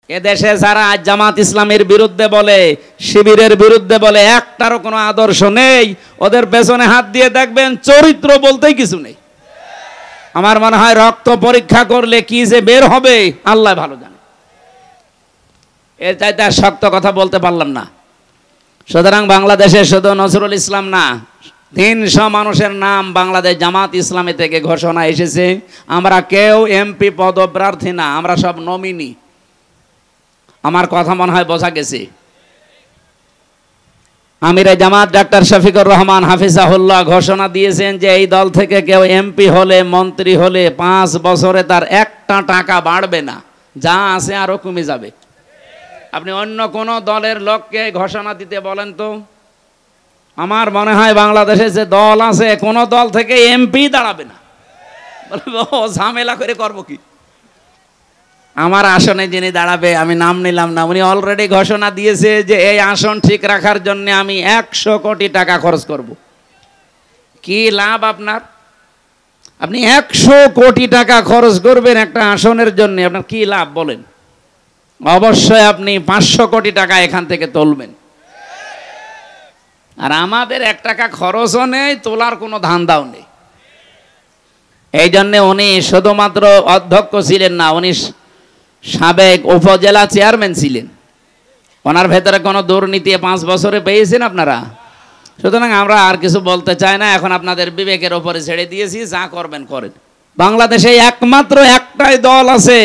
এদেশে যারা আজ জামাত ইসলামের বিরুদ্ধে বলে, শিবিরের বিরুদ্ধে বলে, একটারও কোনো আদর্শ নেই। ওদের পেছনে হাত দিয়ে দেখবেন চরিত্র বলতেই কিছু নেই। আমার মনে হয় রক্ত পরীক্ষা করলে কি যে বের হবে আল্লাহ ভালো জানে। এর চাইতে আর শক্ত কথা বলতে পারলাম না। সুতরাং বাংলাদেশে শুধু নজরুল ইসলাম না, 300 মানুষের নাম বাংলাদেশ জামাত ইসলামী থেকে ঘোষণা এসেছে। আমরা কেউ এমপি পদপ্রার্থী না, আমরা সব নমিনি। আমার কথা মনে হয় বোঝা গেছে। আমিরে জামাত ডাক্তার শফিকুর রহমান হাফিজাহুল্লাহ ঘোষণা দিয়েছেন যে এই দল থেকে কেউ এমপি হলে, মন্ত্রী হলে 5 বছরে তার একটা টাকা বাড়বে না, যা আছে আরো কমে যাবে। আপনি অন্য কোন দলের লোককে ঘোষণা দিতে বলেন তো, আমার মনে হয় বাংলাদেশে যে দল আছে কোন দল থেকে এমপি দাঁড়াবে না। বলবে ও ঝামেলা করে করবো কি। আমার আসনে যিনি দাঁড়াবে, আমি নাম নিলাম না, উনি অলরেডি ঘোষণা দিয়েছে যে এই আসন ঠিক রাখার জন্য আমি 100 কোটি টাকা খরচ করব। কি লাভ আপনার? আপনি 100 কোটি টাকা খরচ করবেন একটা আসনের জন্য, আপনার কি লাভ বলেন? অবশ্যই আপনি 500 কোটি টাকা এখান থেকে তুলবেন। আর আমাদের 1 টাকা খরচও নেই, তোলার কোনো ধান্দাও নেই। এই জন্য উনি শুধুমাত্র অধ্যক্ষ ছিলেন না, উনি সাবেক উপজেলা চেয়ারম্যান ছিলেন। ওনার ভেতরে কোনো দুর্নীতি 5 বছরে পেয়েছেন আপনারা। সুতরাং আমরা আর কিছু বলতে চাই না, এখন আপনাদের বিবেকের উপরে ছেড়ে দিয়েছি, যা করবেন করেন। বাংলাদেশে একমাত্র একটাই দল আছে,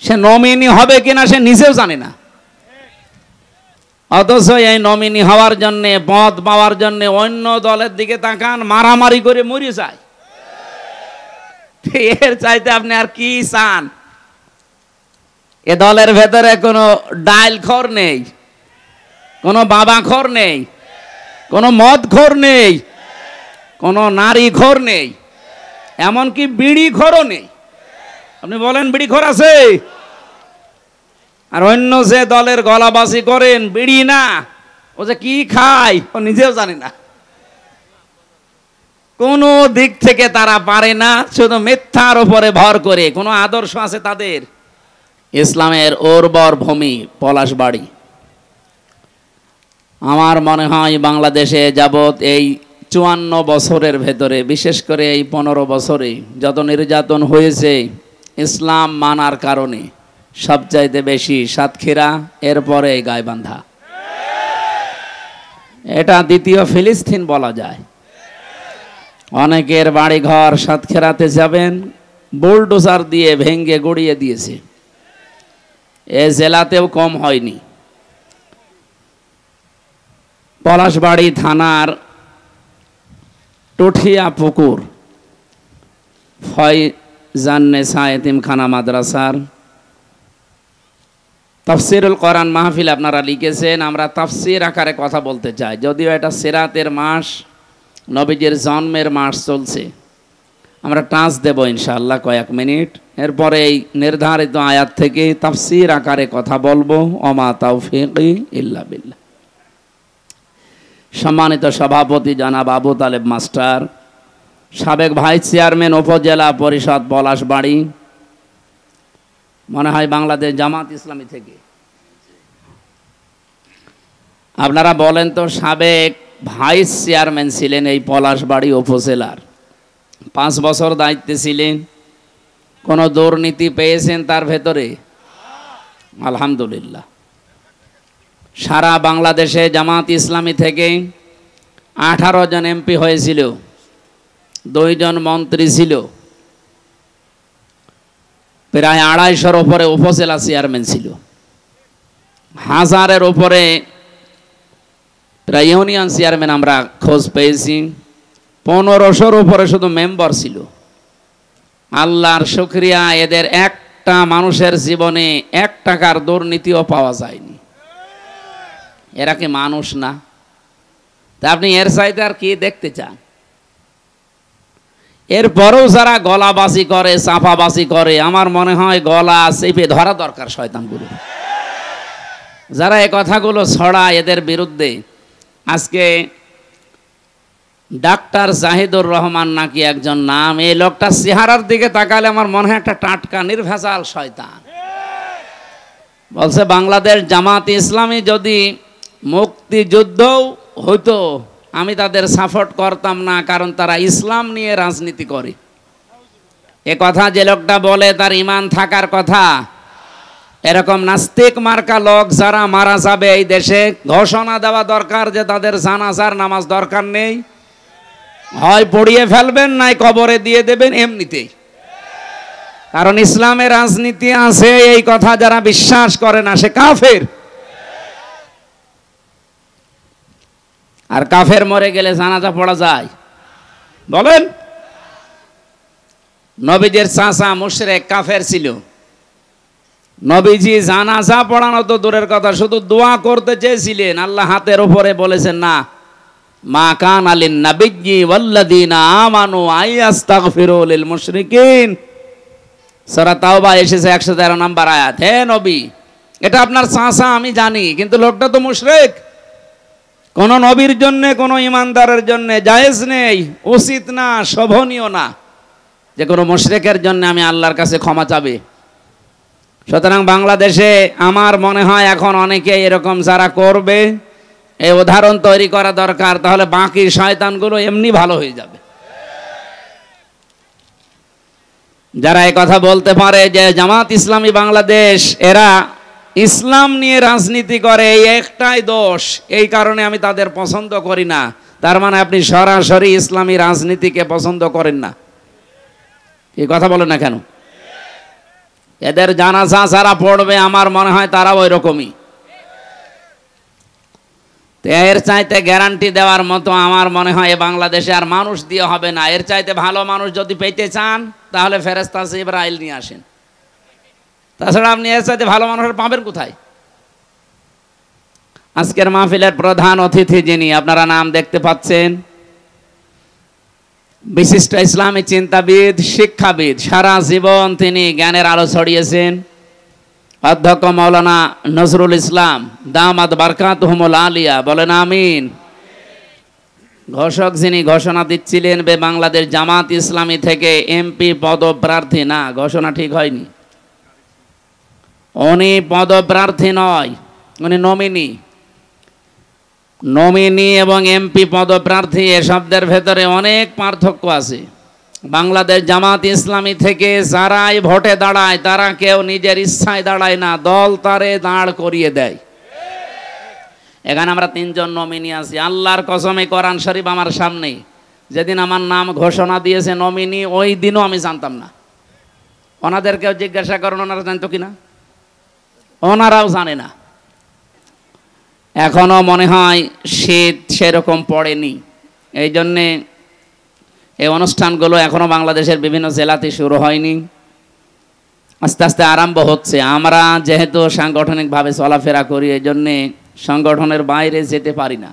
সে নমিনি হবে কিনা সে নিজেও জানে না, অথচ এই নমিনি হওয়ার জন্য, পদ পাওয়ার জন্য অন্য দলের দিকে তাকান, মারামারি করে মরে যায়। এর চাইতে আপনি আর কি চান? এ দলের ভেতরে কোনো ডাইল খোর নেই, কোনো বাবা খোর নেই, কোনো মদ খোর নেই, কোনো নারী খোর নেই, এমনকি বিড়ি খোরও নেই। আপনি বলেন বিড়ি খোর আছে? আর অন্য যে দলের গলাবাজি করেন, বিড়ি না, ও যে কি খায় ও নিজেও জানে না। কোন দিক থেকে তারা পারে না, শুধু মিথ্যার উপরে ভর করে। কোনো আদর্শ আছে তাদের? ইসলামের উর্বর ভূমি পলাশবাড়ি। আমার মনে হয় বাংলাদেশে যাবৎ এই 54 বছরের ভেতরে, বিশেষ করে এই 15 বছরে যত নির্যাতন হয়েছে ইসলাম মানার কারণে, সবচাইতে বেশি সাতক্ষীরা, এরপরে গাইবান্ধা। এটা দ্বিতীয় ফিলিস্তিন বলা যায়। অনেকের বাড়িঘর সাতক্ষীরাতে যাবেন, বুলডোজার দিয়ে ভেঙ্গে গড়িয়ে দিয়েছে। এ জেলাতেও কম হয়নি। পলাশবাড়ি থানার টুঠিয়া পুকুর ফয়জান্নেসা এতিমখানা মাদ্রাসার তাফসিরুল কোরআন মাহফিল আপনারা লিখেছেন। আমরা তাফসির আকারে কথা বলতে চাই, যদিও এটা সিরাতের মাস, নবীজির জন্মের মাস চলছে। আমরা টাচ দেব ইনশাআল্লাহ কয়েক মিনিট, এরপরে এই নির্ধারিত আয়াত থেকে তাফসির আকারে কথা বলবো। ওমা তাওফিকি ইল্লা বিল্লাহ। সম্মানিত সভাপতি জনাব আবু তালেব মাস্টার, সাবেক ভাইস চেয়ারম্যান উপজেলা পরিষদ পলাশবাড়ি, মনে হয় বাংলাদেশ জামাত ইসলামী থেকে। আপনারা বলেন তো, সাবেক ভাইস চেয়ারম্যান ছিলেন এই পলাশবাড়ি উপজেলার, 5 বছর দায়িত্বে ছিলেন, কোনো দুর্নীতি পেয়েছেন তার ভেতরে? আলহামদুলিল্লাহ। সারা বাংলাদেশে জামাত ইসলামী থেকে 18 জন এমপি হয়েছিল, 2 জন মন্ত্রী ছিল, প্রায় 250-এর উপরে উপজেলা চেয়ারম্যান ছিল, 1000-এর উপরে প্রায় ইউনিয়ন চেয়ারম্যান আমরা খোঁজ পেয়েছি, 1500-এর উপরে শুধু মেম্বার ছিল। আল্লাহর শুকরিয়া, এদের একটা মানুষের জীবনে 1 টাকার দুর্নীতিও পাওয়া যায়নি। এরা কি মানুষ না? তা আপনি এর চাইতে আর কি দেখতে চান? এরপরেও যারা গলাবাজি করে, চাপাবাজি করে, আমার মনে হয় গলা চেপে ধরা দরকার শয়তানগুলো। যারা এই কথাগুলো ছড়ায় এদের বিরুদ্ধে। আজকে ডাক্তার জাহিদুর রহমান নাকি একজন নাম, এই লোকটা চেহারার দিকে তাকালে আমার মনে হয় একটা টাটকা নির্ভেজাল শয়তান। বলছে বাংলাদেশ জামাত ইসলামী যদি মুক্তিযুদ্ধও হতো আমি তাদের সাপোর্ট করতাম না, কারণ তারা ইসলাম নিয়ে রাজনীতি করে। এ কথা যে লোকটা বলে তার ঈমান থাকার কথা। এরকম নাস্তিক মার্কা লোক যারা মারা যাবে এই দেশে, ঘোষণা দেওয়া দরকার যে তাদের জানাজার নামাজ দরকার নেই, হয় পড়িয়ে ফেলবেন নাই কবরে দিয়ে দেবেন এমনিতেই। কারণ ইসলামে রাজনীতি আছে এই কথা যারা বিশ্বাস করে না সে কাফের। আর কাফের মরে গেলে জানাজা পড়া যায়? বলেন। নবীজির চাচা মুশরিক কাফের ছিল, নবীজি জানাজা পড়ানো তো দূরের কথা, শুধু দোয়া করতে চেয়েছিলেন, আল্লাহ হাতের উপরে বলেছেন না, মা কান আলিন নাবিয়্যি ওয়াল্লাযীনা আমানু আইয়াস্তাগফিরু লিল মুশরিকিন। সূরা তাওবা এসেছে 113 নম্বর আয়াত। হে নবী, এটা আপনার চাচা আমি জানি, কিন্তু লোকটা তো মুশরিক। কোন নবীর জন্য কোন ইমানদারের জন্য জায়েজ নেই, উচিত না, শোভনীয় না যে কোনো মুশরিকের জন্য আমি আল্লাহর কাছে ক্ষমা চাবে। সুতরাং বাংলাদেশে আমার মনে হয় এখন অনেকে এরকম যারা করবে এই উদাহরণ তৈরি করা দরকার, তাহলে বাকি শয়তানগুলো এমনি ভালো হয়ে যাবে। যারা এই কথা বলতে পারে যে জামাত ইসলামী বাংলাদেশ এরা ইসলাম নিয়ে রাজনীতি করে, এই একটাই দোষ, এই কারণে আমি তাদের পছন্দ করি না, তার মানে আপনি সরাসরি ইসলামী রাজনীতিকে পছন্দ করেন না। এই কথা বলেন না কেন? এদের জানাজা যারা পড়বে আমার মনে হয় তারাও ওই রকমই। এর চাইতে গ্যারান্টি দেওয়ার মতো আমার মনে হয় বাংলাদেশে আর মানুষ দিয়ে হবে না। এর চাইতে ভালো মানুষ যদি পেতে চান তাহলে ফেরেশতা জিবরাইল নিয়ে আসেন, তাছাড়া আপনি এর চাইতে ভালো মানুষ পাবেন কোথায়? আজকের মাহফিলের প্রধান অতিথি যিনি আপনারা নাম দেখতে পাচ্ছেন, বিশিষ্ট ইসলামী চিন্তাবিদ, শিক্ষাবিদ, সারা জীবন তিনি জ্ঞানের আলো ছড়িয়েছেন, অধ্যক্ষ মাওলানা নজরুল ইসলাম দামাত বারকাতুহুমুল আলিয়া, বলেন আমিন। ঘোষক যিনি ঘোষণা দিচ্ছিলেন বাংলাদেশ জামাত ইসলামী থেকে এমপি পদপ্রার্থী, না ঘোষণা ঠিক হয়নি, উনি পদপ্রার্থী নয়, উনি নমিনি। নমিনি এবং এমপি পদপ্রার্থী এ শব্দের ভেতরে অনেক পার্থক্য আছে। বাংলাদেশ জামাত ইসলামী থেকে যারাই ভোটে দাঁড়ায় তারা কেউ নিজের ইচ্ছায় দাঁড়ায় না, দল তারে দাঁড় করিয়ে দেয়। এখানে আমরা 3 জন নমিনি আছি, আল্লাহর কসমে কোরআন শরীফ আমার সামনে, যেদিন আমার নাম ঘোষণা দিয়েছে নমিনি ওই দিনও আমি জানতাম না। ওনাদেরকেও জিজ্ঞাসা করেন ওনারা জানতো কিনা, ওনারাও জানে না। এখনো মনে হয় শীত সেরকম পড়েনি, এই জন্যে এই অনুষ্ঠানগুলো এখনো বাংলাদেশের বিভিন্ন জেলাতে শুরু হয়নি, আস্তে আস্তে আরম্ভ হচ্ছে। আমরা যেহেতু সাংগঠনিকভাবে চলাফেরা করি এই জন্যে সংগঠনের বাইরে যেতে পারি না।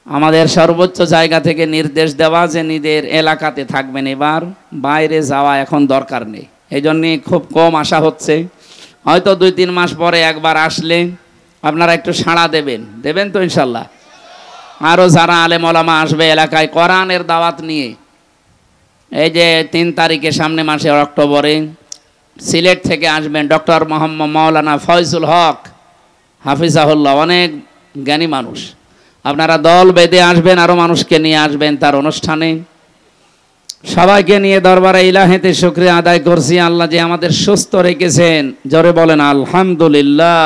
আমাদের সর্বোচ্চ জায়গা থেকে নির্দেশ দেওয়া যে নিজের এলাকাতে থাকবেন, এবার বাইরে যাওয়া এখন দরকার নেই, এই জন্যে খুব কম আসা হচ্ছে। হয়তো 2-3 মাস পরে একবার আসলে আপনারা একটু সাড়া দেবেন তো ইনশাল্লাহ। আরও যারা আলেম ওলামা আসবে এলাকায় কোরআনের দাওয়াত নিয়ে, এই যে 3 তারিখে সামনে মাসে অক্টোবরে সিলেট থেকে আসবেন ডক্টর মোহাম্মদ মাওলানা ফয়জুল হক হাফিজাহুল্লাহ, অনেক জ্ঞানী মানুষ। আপনারা দল বেঁধে আসবেন, আরও মানুষকে নিয়ে আসবেন তার অনুষ্ঠানে। সবাইকে নিয়ে দরবারে ইলাহিতে শুকরিয়া আদায় করছি আল্লাহ যে আমাদের সুস্থ রেখেছেন, জোরে বলেন আলহামদুলিল্লাহ।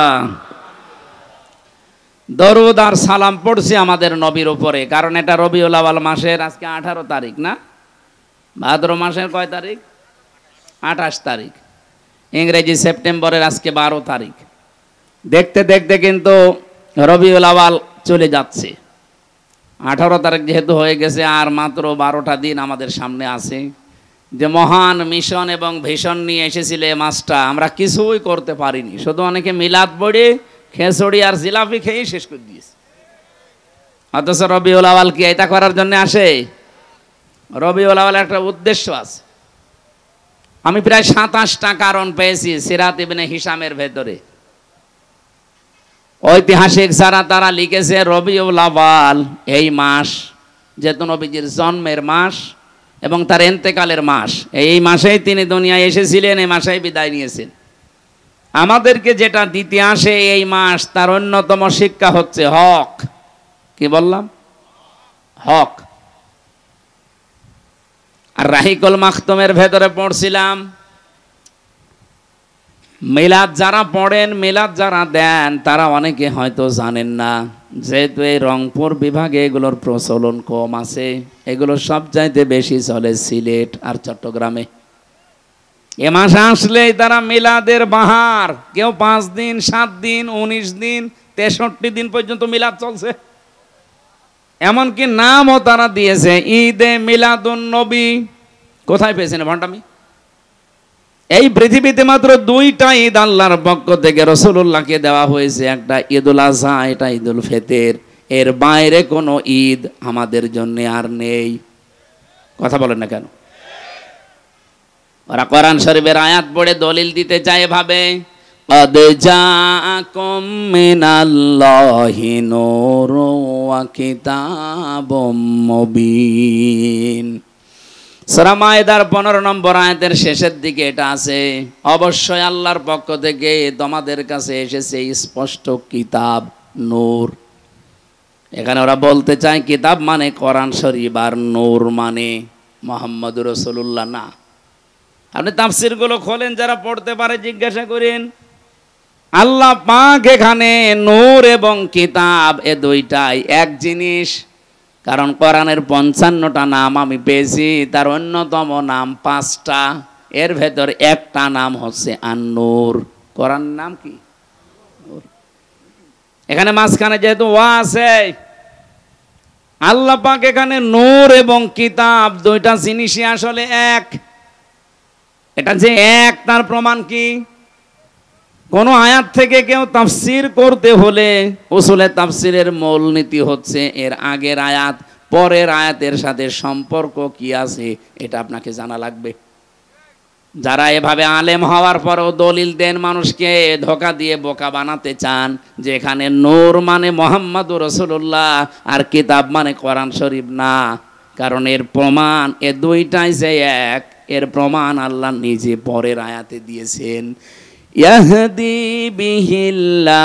দরুদ আর সালাম পড়ছি আমাদের নবীর উপরে, কারণ এটা রবিউল আউয়াল মাসের আজকে 18 তারিখ না, ভাদ্র মাসের কয় তারিখ? 28 তারিখ, ইংরেজি সেপ্টেম্বরের আজকে 12 তারিখ। দেখতে দেখতে কিন্তু রবিউল আউয়াল চলে যাচ্ছে। 18 তারিখ যেহেতু হয়ে গেছে, আর মাত্র 12টা দিন আমাদের সামনে আছে। যে মহান মিশন এবং ভিশন নিয়ে এসেছিল এই মাসটা আমরা কিছুই করতে পারিনি, শুধু অনেকে মিলাদ পড়ে খেচড়ি আর জিলাপি খেয়েই শেষ করে দিয়েছে। অথচ রবিউল আউয়াল কি এটা করার জন্য আসে? রবিউল আউয়ালের একটা উদ্দেশ্য আছে। আমি প্রায় 27টা কারণ পেয়েছি সিরাত ইবনে হিশামের ভেতরে। ঐতিহাসিক যারা তারা লিখেছে রবিউল আউয়াল এই মাস যেহেতু নবীজির জন্মের মাস এবং তার ইন্তেকালের মাস, এই মাসেই তিনি দুনিয়ায় এসেছিলেন, এই মাসেই বিদায় নিয়েছেন। আমাদেরকে যেটা দিতে আসে এই মাস, তার অন্যতম শিক্ষা হচ্ছে হক। কি বললাম? হক। আর রাহিকুল মাখতুমের ভেতরে পড়ছিলাম, মিলাদ যারা পড়েন, মিলাদ যারা দেন, তারা অনেকে হয়তো জানেন না, যেহেতু এই রংপুর বিভাগে এগুলোর প্রচলন কম আছে, এগুলো সব চাইতে বেশি চলে সিলেট আর চট্টগ্রামে। এ মাস আসলেই তারা মিলাদের বাহার, কেউ 5 দিন, 7 দিন, 19 দিন, 63 দিন পর্যন্ত মিলাদ চলছে। এমনকি নামও তারা দিয়েছে ঈদে মিলাদুন নবী। কোথায় পেয়েছেন ভণ্ডামি? এই পৃথিবীতে মাত্র 2টা ঈদ আল্লাহর পক্ষ থেকে রাসূলুল্লাহকে দেওয়া হয়েছে, একটা ঈদুল আযহা, এটা ঈদুল ফিতর। এর বাইরে কোনো ঈদ আমাদের জন্য আর নেই। কথা বলেন না কেন? ওরা কোরআন শরীফের আয়াত পড়ে দলিল দিতে চায় এভাবে, قد جاءكم من الله نور وكتاب مبين। সূরা মায়েদার 15 নম্বর আয়াতের শেষের দিকে এটা আছে, অবশ্যই আল্লাহর পক্ষ থেকে তোমাদের কাছে এসেছে স্পষ্ট কিতাব, নূর। এখানে ওরা বলতে চায় কিতাব মানে কোরআন শরীফ, আর নূর মানে মুহাম্মদুর রাসূলুল্লাহ না। আপনি তাফসীরগুলো খোলেন, যারা পড়তে পারে জিজ্ঞাসা করেন। আল্লাহ পাক এখানে নূর এবং কিতাব এ দুইটাই এক জিনিস। কারণ কোরআনের 55টা নাম আমি পেয়েছি, তার অন্যতম নাম 5টা, এর ভেতর একটা নাম হচ্ছে আন-নূর। কোরআন নাম কি? এখানে মাঝখানে যেহেতু ওয়া আছে, আল্লাহ পাক এখানে নূর এবং কিতাব দুইটা জিনিসই আসলে এক। এটা যে এক, তার প্রমাণ কি? কোন আয়াত থেকে কেউ তাফসীর করতে হলে উসুলে তাফসীরের মূলনীতি হচ্ছে এর আগের আয়াত পরের আয়াতের সাথে সম্পর্ক কি আছে, এটা আপনাকে জানা লাগবে। যারা এভাবে আলেম হওয়ার পরেও দলিল দেন, মানুষকে ধোঁকা দিয়ে বোকা বানাতে চান, যে এখানে নূর মানে মুহাম্মদুর রাসূলুল্লাহ আর কিতাব মানে কোরআন শরীফ, না। কারণ এর প্রমাণ এ দুইটাই যে এক, এর প্রমাণ আল্লাহ নিজে পরের আয়াতে দিয়েছেন। ইয়াহদি বিহিল্লাহ।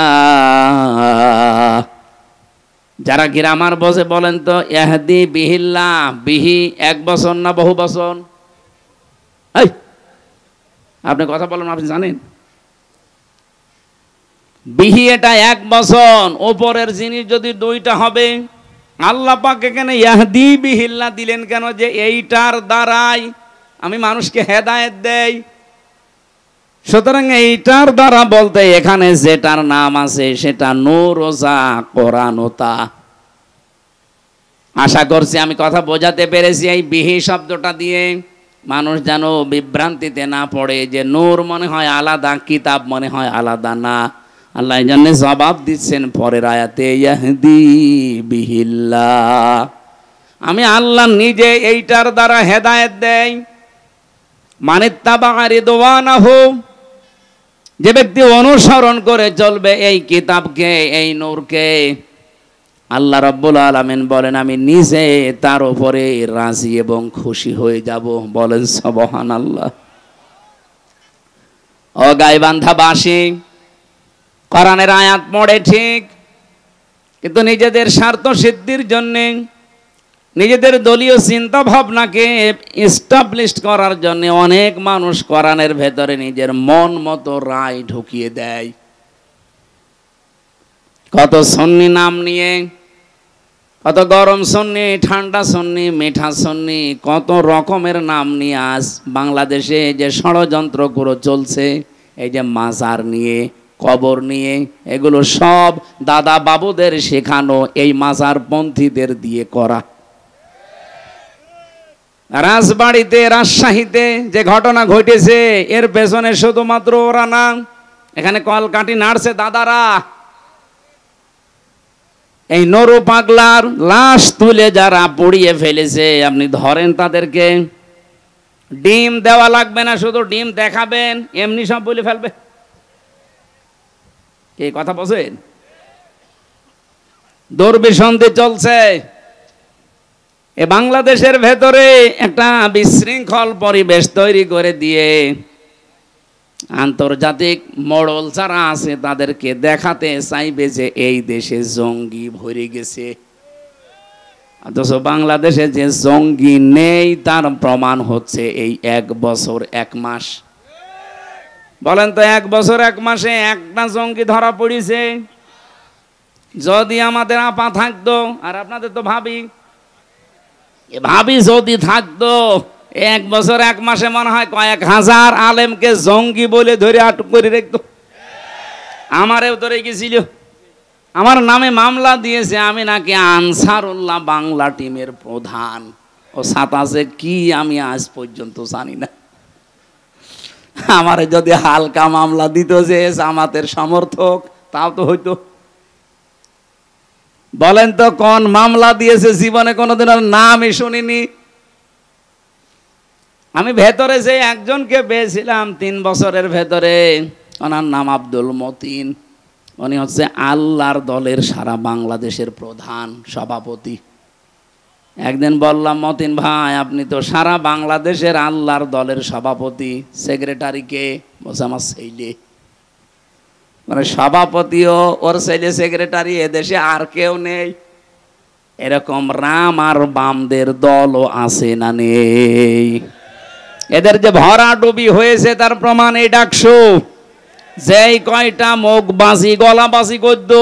যারা গ্রামার বসে বলেন তো, ইয়াহদি বিহিল্লাহ, বিহি এক বচন না বহু বচন? আপনি কথা বলেন, আপনি জানেন বিহি এটা এক বচন, ওপরের জিনিস যদি দুইটা হবে। আল্লাহ পাক এখানে ইয়াহদি বিহিল্লাহ দিলেন কেন? যে এইটার দ্বারাই আমি মানুষকে হেদায়েত দেই। সুতরাং এইটার দ্বারা বলতে এখানে যেটার নাম আছে সেটা নূর ও যা কোরআন ও তা। আশা করছি আমি কথা বোঝাতে পেরেছি এই বিহি শব্দটা দিয়ে, মানুষ যেন বিভ্রান্তিতে না পড়ে যে নূর মনে হয় আলাদা, কিতাব মনে হয় আলাদা। না, আল্লাহ এই জন্য জবাব দিচ্ছেন পরের আয়াতে, ইয়াহদি বিহিল্লাহ, আমি আল্লাহ নিজে এইটার দ্বারা হেদায়েত দেই। মানিত্তাবা রিদওয়ানাহু, যে ব্যক্তি অনুসরণ করে চলবে এই কিতাবকে, এই নূরকে, আল্লাহ রাব্বুল আলামিন বলেন আমি নিজে তার উপরে রাজি এবং খুশি হয়ে যাব। বলেন সুবহানাল্লাহ। ও গাইবান্ধাবাসী, কোরআনের আয়াত পড়ে ঠিক, কিন্তু নিজেদের স্বার্থ সিদ্ধির জন্যে, নিজেদের দলীয় চিন্তা ভাবনাকে এস্টাবলিশ করার জন্য অনেক মানুষ কোরআনের ভেতরে নিজের মন মতো রায় ঢুকিয়ে দেয়। কত সুন্নি নাম নিয়ে, কত গরম সুন্নি, ঠান্ডা সুন্নি, মিঠা সুন্নি, কত রকমের নাম নিয়ে আজ বাংলাদেশে যে ষড়যন্ত্র করে চলছে, এই যে মাজার নিয়ে, কবর নিয়ে, এগুলো সব দাদা বাবুদের শেখানো এই মাজার পন্থীদের দিয়ে করা। রাজবাড়িতে, রাজশাহীতে যে ঘটনা ঘটেছে, এর পেছনে শুধুমাত্র ওরা না, এখানে কলকাঠি নাড়ছে দাদারা। এই নরু পাগলার লাশ তুলে যারা পুড়িয়ে ফেলেছে, আপনি ধরেন তাদেরকে, ডিম দেওয়া লাগবে না, শুধু ডিম দেখাবেন, এমনি সব বলে ফেলবে। এই কথা বলছেন? দুর্বিসন্ধি চলছে। এ বাংলাদেশের ভেতরে একটা বিশৃঙ্খল পরিবেশ তৈরি করে দিয়ে আন্তর্জাতিক মোড়ল যারা আছে তাদেরকে দেখাতে চাইবে যে এই দেশে জঙ্গি ভরে গেছে, অথচ বাংলাদেশে যে জঙ্গি নেই তার প্রমাণ হচ্ছে এই 1 বছর 1 মাস। বলেন তো 1 বছর 1 মাসে একটা জঙ্গি ধরা পড়েছে? যদি আমাদের আপা থাকতো, আর আপনাদের তো ভাবি যদি থাকতো, 1 বছর 1 মাসে মনে হয় কয়েক হাজার আলেমকে জঙ্গি বলে ধরে আটক করে রাখতো। আমারেও ধরে গেছিল, আমার নামে মামলা দিয়েছে, আমি নাকি আনসারুল্লাহ বাংলা টিমের প্রধান। ও সাতাশে কি আমি আজ পর্যন্ত জানি না। আমারে যদি হালকা মামলা দিত যে জামাতের সমর্থক, তাও তো হইতো। বলেন তো কোন মামলা দিয়েছে? জীবনে কোনোদিন আর নামই শুনিনি। আমি ভেতরে যে একজনকে পেয়েছিলাম 3 বছরের ভেতরে, ওনার নাম আব্দুল মতিন। উনি হচ্ছে আল্লাহর দলের সারা বাংলাদেশের প্রধান সভাপতি। একদিন বললাম, মতিন ভাই আপনি তো সারা বাংলাদেশের আল্লাহর দলের সভাপতি, সেক্রেটারি কে? বলছে আমার ছেলে। মানে সভাপতিও ওর ছেলে সেক্রেটারি, এদেশে আর কেউ নেই। এরকম রাম আর বামদের দলও আছে না নেই? এদের যে ভরাডুবি হয়েছে তার প্রমাণ এই ডাকসু। যেই কয়টা মুখবাসী গলাবাসী করত,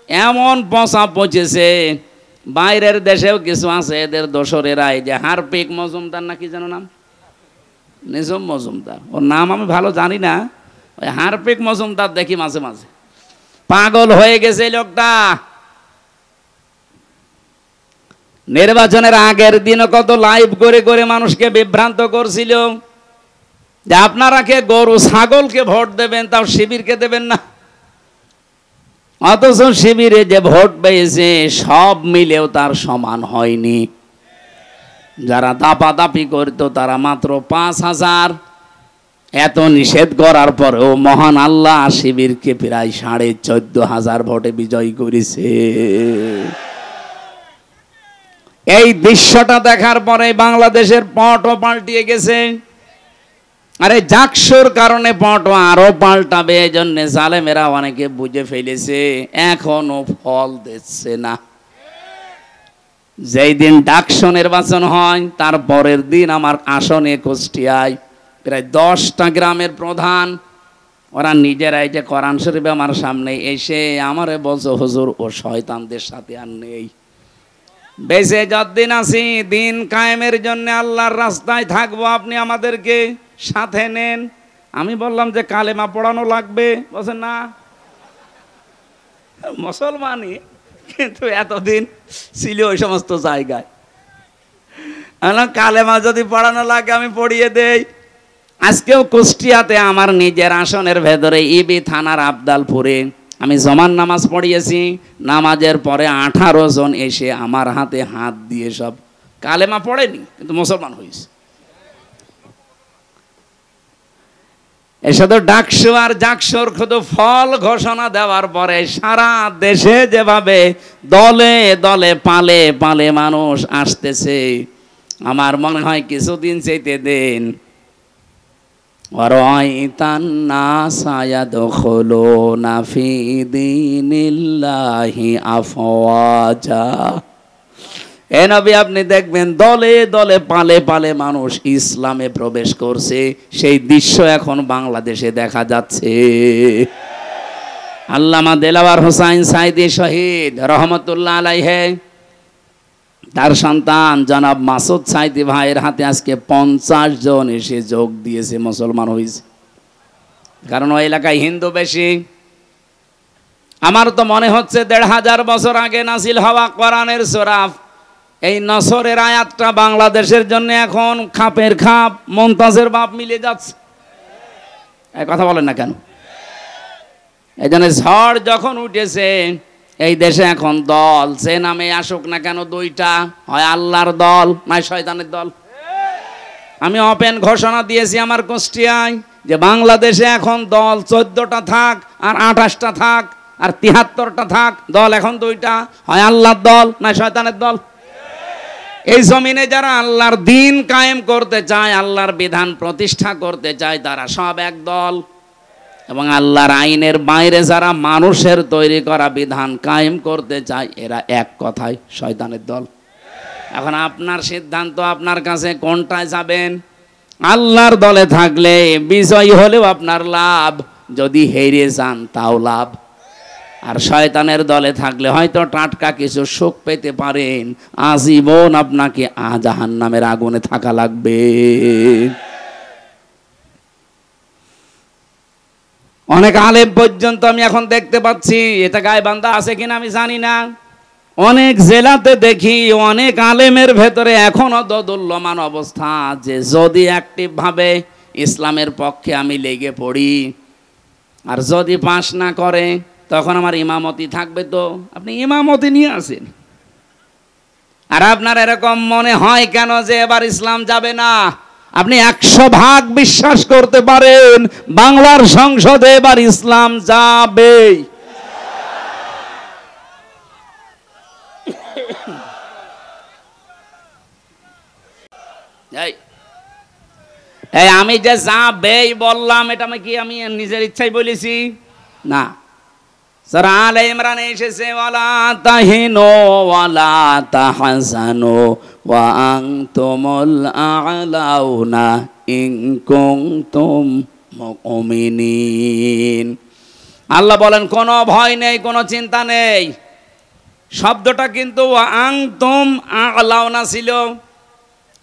এমন পচা পচেছে। বাইরের দেশেও কিছু আছে এদের দোসরেরা, এই যে হারপিক মজুমদার নাকি যেন নাম, নিজম মজুমদার, ওর নাম আমি ভালো জানি না। ওই হারপিক মজুমদার দেখি মাঝে মাঝে, পাগল হয়ে গেছে লোকটা। নির্বাচনের আগের দিনও কত লাইভ করে করে মানুষকে বিভ্রান্ত করছিল যে আপনারা কে গরু ছাগলকে ভোট দেবেন, তাও শিবিরকে দেবেন না। অথচ শিবিরে যে ভোট পেয়েছে সব মিলেও তার সমান হয়নি। যারা দাপাদাপি করতো তারা মাত্র 5,000। এত নিষেধ করার পরেও মহান আল্লাহ শিবিরকে প্রায় 14,500 ভোটে বিজয়ী করেছে। এই দৃশ্যটা দেখার পরে বাংলাদেশের পটও পাল্টিয়ে গেছে। আরে জাকসুর কারণে পটও আরো পাল্টাবে, এই জন্য জালেমেরা অনেকে বুঝে ফেলেছে, এখনো ফল দিচ্ছে না। যেই দিন ডাকসু নির্বাচন হয় তার পরের দিন আমার আসনে কুষ্টিয়ায় প্রায় 10টা গ্রামের প্রধান, ওরা নিজেরাই যে কোরআন শরীফ আমার সামনে এসে আমারে বলছে, হুজুর ও শয়তানদের সাথে আর নেই, বেঁচে যতদিন আছি দিন কায়েমের জন্য আল্লাহর রাস্তায় থাকবো, আপনি আমাদেরকে সাথে নেন। আমি বললাম যে কালেমা পড়ানো লাগবে, বলছেন না মুসলমানই, কিন্তু এতদিন ছিল ওই সমস্ত জায়গায়। কালেমা যদি পড়ানো লাগে আমি পড়িয়ে দেই। আজকেও কুষ্টিয়াতে আমার নিজের আসনের ভেতরে ইবি থানার আবদালপুরে আমি জমান নামাজ পড়িয়েছি। নামাজের পরে 18 জন এসে আমার হাতে হাত দিয়ে সব কালেমা পড়েনি, কিন্তু মুসলমান হয়েছে। এসব ডাকসু আর জাকসুর শুধু ফল ঘোষণা দেওয়ার পরে সারা দেশে যেভাবে দলে দলে পালে পালে মানুষ আসতেছে, আমার মনে হয় কিছুদিন চাইতে দেন এ নবী আপনি দেখবেন দলে দলে পালে পালে মানুষ ইসলামে প্রবেশ করছে। সেই দৃশ্য এখন বাংলাদেশে দেখা যাচ্ছে। আল্লামা দেলাওয়ার হোসাইন সাইদি শহীদ রহমতুল্লাহ আলাইহে, তার সন্তান জনাব মাসুদ সাইদি ভাইয়ের হাতে আজকে 50 জন এসে যোগ দিয়েছে, মুসলমান হয়েছে। কারণ ওই এলাকায় হিন্দু বেশি। আমার তো মনে হচ্ছে 1500 বছর আগে নাজিল হওয়া কোরআনের সূরা এই নসরের আয়াতটা বাংলাদেশের জন্য এখন খাপের খাপ মুমতাজের বাপ মিলে যাচ্ছে। এই কথা বলেন না কেন? এই জন্য ঝড় যখন উঠেছে এই দেশে এখন দল যে নামে আসুক না কেন, 2টা, হয় আল্লাহর দল নয় শয়তানের দল। আমি ওপেন ঘোষণা দিয়েছি আমার কুষ্টিয়ায় যে বাংলাদেশে এখন দল 14টা থাক আর 28টা থাক আর 73টা থাক, দল এখন 2টা, হয় আল্লাহর দল নয় শয়তানের দল। এই জমিনে যারা আল্লাহর দিন কায়েম করতে চায়, আল্লাহর বিধান প্রতিষ্ঠা করতে চায়, তারা সব এক দল। এবং আল্লাহর আইনের বাইরে যারা মানুষের তৈরি করা বিধান কায়েম করতে চায় এরা এক কথায় শয়তানের দল। এখন আপনার সিদ্ধান্ত, আপনার কাছে কোনটায় যাবেন। আল্লাহর দলে থাকলে বিজয়ী হলেও আপনার লাভ, যদি হেরে যান তাও লাভ। আর শয়তানের দলে থাকলে হয়তো টাটকা কিছু সুখ পেতে পারেন, আজীবন আপনাকে জাহান্নামের আগুনে থাকা লাগবে। অনেক আলেম পর্যন্ত আমি এখন দেখতে পাচ্ছি, এটা গায়বান্ধা আছে কিনা আমি জানি না, অনেক জেলাতে দেখি অনেক আলেমের ভেতরে এখনো দোদুল্যমান অবস্থা, যে যদি অ্যাক্টিভ ভাবে ইসলামের পক্ষে আমি লেগে পড়ি আর যদি পাশ না করে তখন আমার ইমামতি থাকবে। তো আপনি ইমামতি নিয়ে আসেন। আর আপনার এরকম মনে হয় কেন যে এবার ইসলাম যাবে না? আপনি 100% বিশ্বাস করতে পারেন বাংলার সংসদে এবার ইসলাম যাবে। এই আমি যে যাবে বললাম, এটা আমি নিজের ইচ্ছাই বলেছি না। সূরা আলে ইমরানে এসেছে, ওয়ালা তাহিনু ওয়ালা তাহজানু ওয়া আনতুমুল আ'লাউনা ইন কুনতুম মুমিনিন। আল্লাহ বলেন কোনো ভয় নেই, কোনো চিন্তা নেই। শব্দটা কিন্তু ওয়া আনতুম আ'লাউনা ছিল,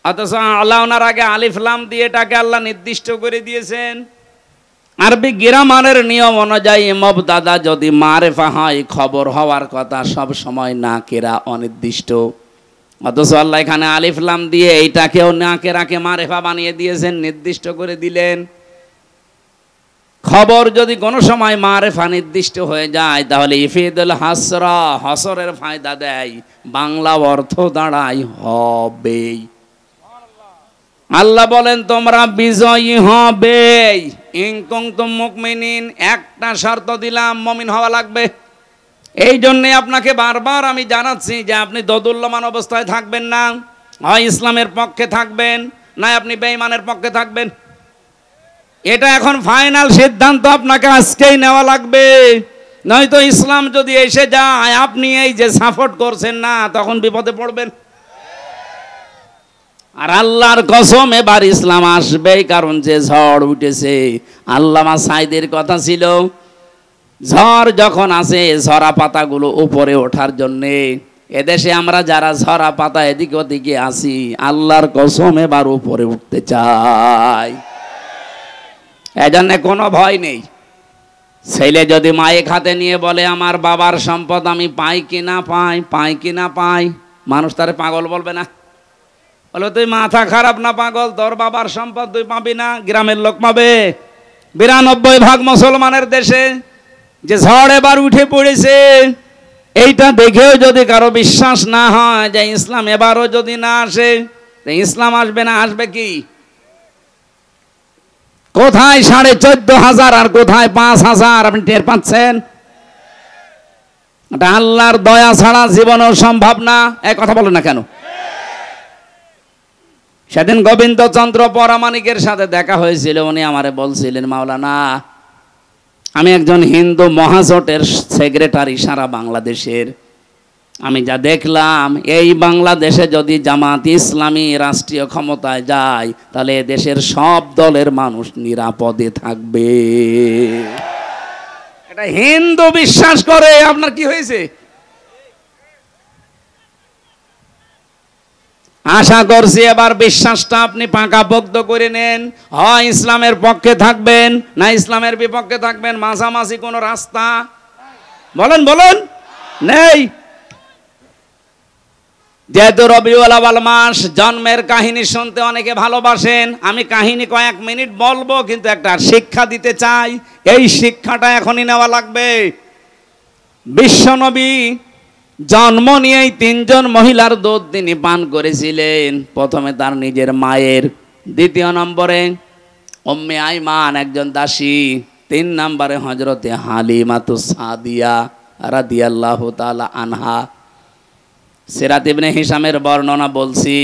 অথচ আ'লাউনার আগে আলিফ লাম দিয়ে এটাকে আল্লাহ নির্দিষ্ট করে দিয়েছেন। আরবি গ্রামারের নিয়ম অনুযায়ী মুবতাদা যদি মারেফা হয়, খবর হওয়ার কথা সব সময় নাকেরা অনির্দিষ্ট, অথচ আল্লাহ এখানে আলিফ লাম দিয়ে এইটাকেও নাকেরাকে মারেফা বানিয়ে দিয়েছেন, নির্দিষ্ট করে দিলেন। খবর যদি কোনো সময় মারেফা নির্দিষ্ট হয়ে যায় তাহলে ইফিদুল হাসরা, হসরের ফায়দা দেয়, বাংলা অর্থ দাঁড়ায় হবেই। আল্লাহ বলেন তোমরা বিজয়ী হবে ইন কুনতুম মুমিনিন। একটা শর্ত দিলাম, মুমিন হওয়া লাগবে। এই জন্যে আপনাকে বারবার আমি জানাচ্ছি যে আপনি দোদুল্যমান অবস্থায় থাকবেন না, হয় ইসলামের পক্ষে থাকবেন, না আপনি বেঈমানের পক্ষে থাকবেন। এটা এখন ফাইনাল সিদ্ধান্ত আপনাকে আজকেই নেওয়া লাগবে, নয়তো ইসলাম যদি এসে যায় আপনি এই যে সাপোর্ট করছেন না, তখন বিপদে পড়বেন। আর আল্লাহর কসম এবার ইসলাম আসবেই, কারণ যে ঝড় উঠেছে, আল্লামা সাইদের কথা ছিল, ঝড় যখন আসে ঝরা পাতাগুলো উপরে ওঠার জন্যে, এদেশে আমরা যারা ঝরা পাতা এদিকে ওদিকে আসি, আল্লাহর কসম এবার উপরে উঠতে চাই। এজন্য কোনো ভয় নেই। ছেলে যদি মায়ের হাতে নিয়ে বলে আমার বাবার সম্পদ আমি পাই কিনা পাই, পাই কিনা পাই, মানুষ তারে পাগল বলবে না? বলে তুই মাথা খারাপ না পাগল, তোর বাবার সম্পদ তুই পাবি না, গ্রামের লোক পাবে। 92% মুসলমানের দেশে যে ঝড় এবার উঠে পড়েছে, এইটা দেখেও যদি কারো বিশ্বাস না হয় যে ইসলাম এবারও যদি না আসে, ইসলাম আসবে না, আসবে কি? কোথায় 14,500 আর কোথায় 5,000? আপনি টের পাচ্ছেন? এটা আল্লাহর দয়া ছাড়া জীবনেও সম্ভব না। এক কথা বলো না কেন? সেদিন গোবিন্দচন্দ্র পরামানিকের সাথে দেখা হয়েছিল, উনি আমারে বলছিলেন, মাওলানা আমি একজন হিন্দু মহাজোটের সেক্রেটারি সারা বাংলাদেশের, আমি যা দেখলাম এই বাংলাদেশে যদি জামাত ইসলামী রাষ্ট্রীয় ক্ষমতায় যায় তাহলে দেশের সব দলের মানুষ নিরাপদে থাকবে। এটা হিন্দু বিশ্বাস করে, আপনার কি হয়েছে? আশা করছি এবার বিশ্বাসটা আপনি পাকাপোক্ত করে নেন, হয় ইসলামের পক্ষে থাকবেন না ইসলামের বিপক্ষে থাকবেন, মাঝামাঝি কোনো রাস্তা বলেন বলেন নেই। যেহেতু রবিউল আউয়াল মাস, জন্মের কাহিনী শুনতে অনেকে ভালোবাসেন, আমি কাহিনী কয়েক মিনিট বলবো, কিন্তু একটা শিক্ষা দিতে চাই, এই শিক্ষাটা এখনই নেওয়া লাগবে। বিশ্বনবী জন্ম নিয়েই 3 জন মহিলার দুধ তিনি পান করেছিলেন। প্রথমে তার নিজের মায়ের, দ্বিতীয় নম্বরে উম্মে আইমান একজন দাসী, 3 নম্বরে হযরতে হালিমাতুস সাদিয়া রাদিয়াল্লাহু তাআলা আনহা। সিরাত ইবনে হিশামের বর্ণনা বলছি,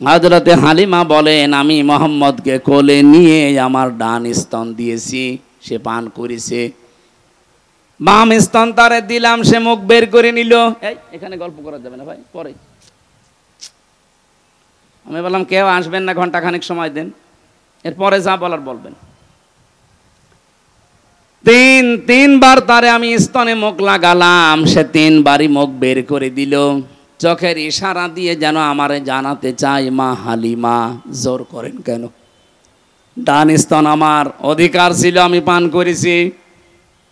হযরতে হালিমা বলেন আমি মুহাম্মদকে কোলে নিয়ে আমার ডান স্তন দিয়েছি, সে পান করেছে। বাম স্তন তারে দিলাম, সে মুখ বের করে নিল। এই এখানে গল্প করা যাবে না ভাই, পরে। আমি বললাম কেউ আসবেন না, ঘন্টাখানেক সময় দেন, এরপরে যা বলার বলবেন। তিনবার তারে আমি স্তনে মুখ লাগালাম, সে তিনবারই মুখ বের করে দিল। চোখের ইশারা দিয়ে যেন আমারে জানাতে চাই, মা হালিমা জোর করেন কেন? ডান স্তন আমার অধিকার ছিল, আমি পান করেছি।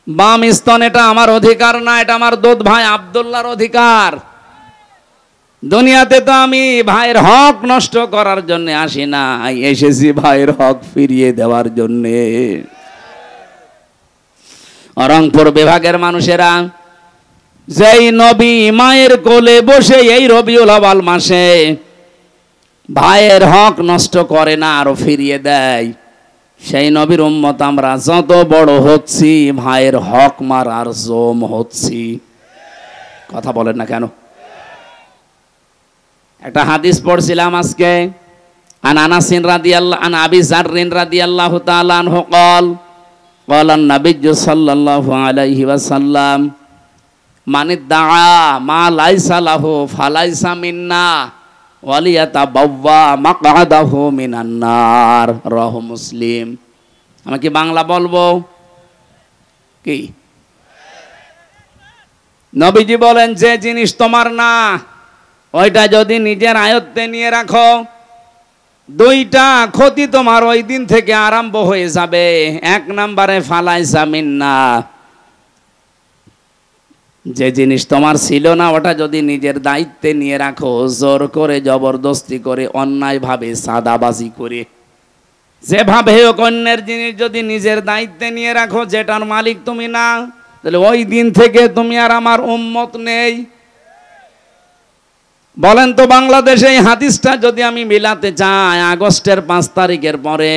বাম স্তন এটা আমার অধিকার না, এটা আমার দুধ ভাই আব্দুল্লাহর অধিকার। দুনিয়াতে তো আমি ভাইয়ের হক নষ্ট করার জন্য আসি না, এসেছি ভাইয়ের হক ফিরিয়ে দেওয়ার জন্যে। রংপুর বিভাগের মানুষেরা, যেই নবী মায়ের কোলে বসে এই রবিউল আউয়াল মাসে ভাইয়ের হক নষ্ট করে না, আরো ফিরিয়ে দেয়, সেই নবীর উম্মত আমরা যত বড় হচ্ছি, ভাইয়ের হক মারার জম হচ্ছি। কথা বলেন না কেন? একটা হাদিস পড়ছিলাম আজকে, আন আনাসিন রাদিয়াল্লাহু আন আবি যাররিন রাদিয়াল্লাহু তাআলা আনহু قال قال النبي صلى الله عليه وسلم من ادعى ما ليس له فليس منا ওয়ালিয়াতাবাওয়া মাকআদাহু মিনান নার, রাহু মুসলিম। আমি কি বাংলা বলবো? কি নবীজি বলেন, যে জিনিস তোমার না ওইটা যদি নিজের আয়ত্তে নিয়ে রাখো, দুইটা ক্ষতি তোমার ওই দিন থেকে আরম্ভ হয়ে যাবে। এক নম্বরে ফালাইসা মিন্না, যে জিনিস তোমার ছিল না ওটা যদি নিজের দায়িত্বে নিয়ে রাখো, জোর করে জবরদস্তি করে অন্যায়ভাবে সাদাবাজি করে, যেভাবে হোক অন্যের জিনিস যদি নিজের দায়িত্বে নিয়ে রাখো, যেটার মালিক তুমি না, তাহলে ওই দিন থেকে তুমি আর আমার উম্মত নেই। বলেন তো, বাংলাদেশে এই হাদিসটা যদি আমি মিলাতে চাই, আগস্টের 5 তারিখের পরে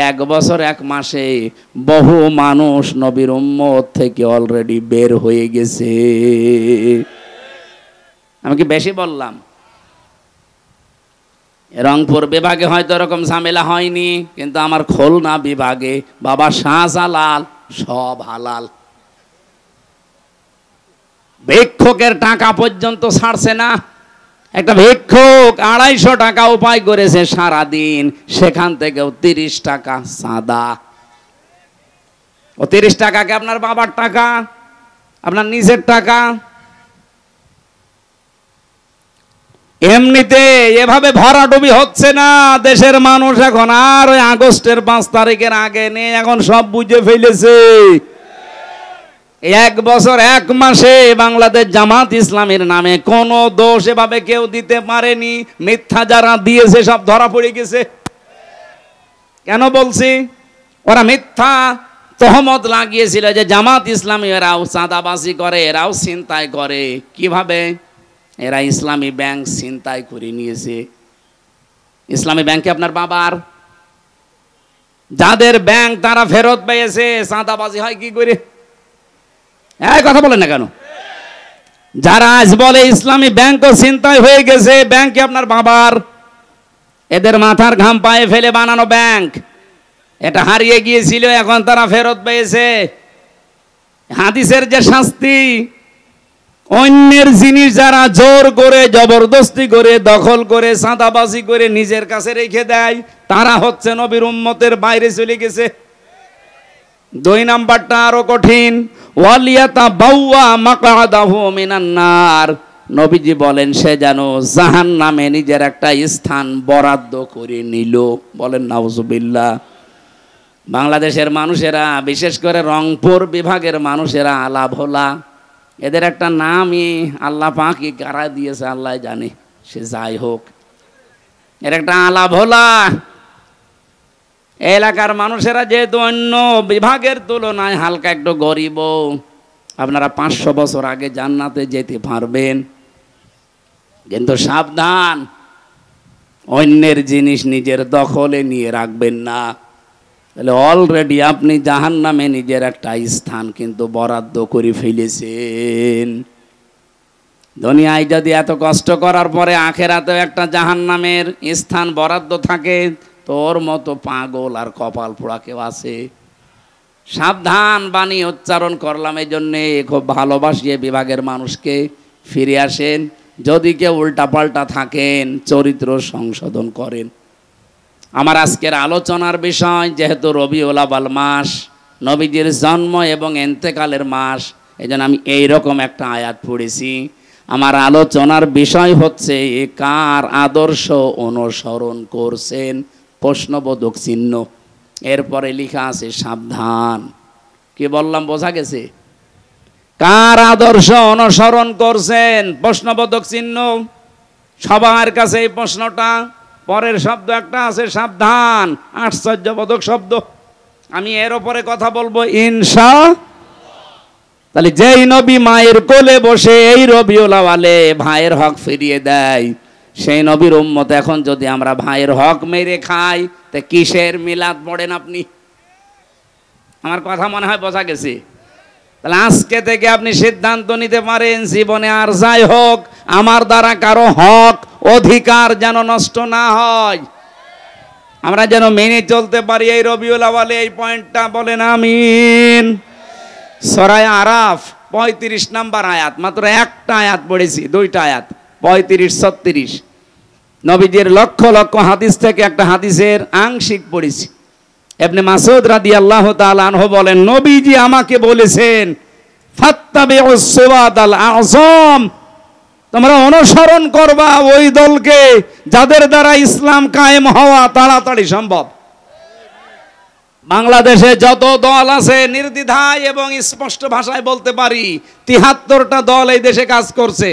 এক বছর 1 মাসে বহু মানুষ নবীর উম্মত থেকে অলরেডি বের হয়ে গেছে। আমি কি বেশি বললাম? রংপুর বিভাগে হয়তো এরকম ঝামেলা হয়নি, কিন্তু আমার খুলনা বিভাগে বাবা শাহজালাল সব হালাল। ভিক্ষুকের টাকা পর্যন্ত ছাড়ছে না। একটা ভিক্ষুক 250 টাকা উপায় করেছে সারাদিন, সেখান থেকেও 30 টাকা চাঁদা। ও 30 টাকাকে আপনার বাবার টাকা, আপনার নিজের টাকা। এমনিতে এভাবে ভরাডুবি হচ্ছে না দেশের মানুষ এখন, আর ওই আগস্টের 5 তারিখের আগে নেই, এখন সব বুঝে ফেলেছে। 1 বছর 1 মাসে বাংলাদেশ জামাত ইসলামের নামে কোনো দোষ এভাবে কেউ দিতে পারেনি। মিথ্যা যারা দিয়েছে সব ধরা পড়ে গেছে। কেন বলছি? ওরা মিথ্যা তহমত লাগিয়েছিল যে জামাত ইসলামী এরাও চাঁদাবাজি করে, এরাও ছিনতাই করে। কিভাবে? এরা ইসলামী ব্যাংক ছিনতাই করে নিয়েছে। ইসলামী ব্যাংকে আপনার বাবার, যাদের ব্যাংক তারা ফেরত পেয়েছে, চাঁদাবাজি হয় কি করে? এই কথা বলেন না কেন? যারা আজ বলে ইসলামী ব্যাংকও ছিনতাই হয়ে গেছে, ব্যাংকে আপনার বাবার, এদের মাথার ঘাম পায়ে ফেলে বানানো ব্যাংক, এটা হারিয়ে গিয়েছিল, এখন তারা ফেরত পেয়েছে। হাদিসের যে শাস্তি, অন্যের জিনিস যারা জোর করে জবরদস্তি করে দখল করে চাঁদাবাজি করে নিজের কাছে রেখে দেয়, তারা হচ্ছে নবীর উম্মতের বাইরে চলে গেছে। 2 নাম্বারটা আরো কঠিন, ওয়ালিয়াতাবাওয়া মাকআদাহু মিনান নার। নবীজি বলেন সে যেন জাহান্নামে নিজের একটা স্থান বরাদ্দ করে নিল। বলেন নাউজুবিল্লাহ। বাংলাদেশের মানুষেরা, বিশেষ করে রংপুর বিভাগের মানুষেরা আলা ভোলা, এদের একটা নামই আল্লাহ পাকই কারা দিয়েছে আল্লাহ জানে। সে যাই হোক, এর একটা আলা ভোলা। এলাকার মানুষেরা যেহেতু অন্য বিভাগের তুলনায় হালকা একটু গরিব, আপনারা 500 বছর আগে জান্নাতে যেতে পারবেন, কিন্তু সাবধান, অন্যের জিনিস নিজের দখলে নিয়ে রাখবেন না। তাহলে অলরেডি আপনি জাহান্নামে নিজের একটা স্থান কিন্তু বরাদ্দ করে ফেলেছেন। দুনিয়ায় যদি এত কষ্ট করার পরে আখেরাতেও একটা জাহান্নামের স্থান বরাদ্দ থাকে, তোর মতো পাগল আর কপাল পোড়া কেউ আছে? সাবধান বাণী উচ্চারণ করলাম, এই জন্যে খুব ভালোবাসিয়ে বিভাগের মানুষকে ফিরে আসেন। যদি কেউ উল্টাপাল্টা থাকেন চরিত্র সংশোধন করেন। আমার আজকের আলোচনার বিষয় যেহেতু রবিউল আউয়াল মাস, নবীজির জন্ম এবং ইন্তেকালের মাস, এই জন্য আমি এইরকম একটা আয়াত পড়েছি। আমার আলোচনার বিষয় হচ্ছে কার আদর্শ অনুসরণ করছেন, প্রশ্নবোধক চিহ্ন। এরপরে লেখা আছে সাবধান। কি বললাম বোঝা গেছে? কার আদর্শ অনুসরণ করছেন, প্রশ্নবোধক চিহ্ন। সবার কাছে এই প্রশ্নটা। পরের শব্দ একটা আছে সাবধান, আশ্চর্যবোধক শব্দ। আমি এর উপরে কথা বলবো ইনশাআল্লাহ। তাহলে যেই নবী মায়ের কোলে বসে এই রবিউল আউয়ালে ভাইয়ের হক ফিরিয়ে দেয়, সেই নবীর উম্মত এখন যদি আমরা ভাইয়ের হক মেরে খাই, তা কিসের মিলাদ পড়েন আপনি? আমার কথা মনে হয় বোঝা গেছে। তাহলে আজকে থেকে আপনি সিদ্ধান্ত নিতে পারেন, জীবনে আর যাই হোক আমার দ্বারা কারো হক অধিকার যেন নষ্ট না হয়, আমরা যেন মেনে চলতে পারি এই রবিউল আউয়ালে। এই পয়েন্টটা বলেন আমিন। সূরা আরাফ 35 নম্বর আয়াত, মাত্র একটা আয়াত পড়েছি, দুইটা আয়াত 35-36। নবীজির লক্ষ লক্ষ হাদিস থেকে একটা হাদিসের আংশিক পড়েছি। ইবনে মাসউদ রাদিয়াল্লাহু তাআলা আনহু বলেন, নবীজি আমাকে বলেছেন ফাত্তাবিউস সিরাতাল আযম, তোমরা অনুসরণ করবা ওই দলকে যাদের দ্বারা ইসলাম কায়েম হওয়া তাড়াতাড়ি সম্ভব। বাংলাদেশে যত দল আছে নির্দ্বিধায় এবং স্পষ্ট ভাষায় বলতে পারি ৭৩টা দল এই দেশে কাজ করছে।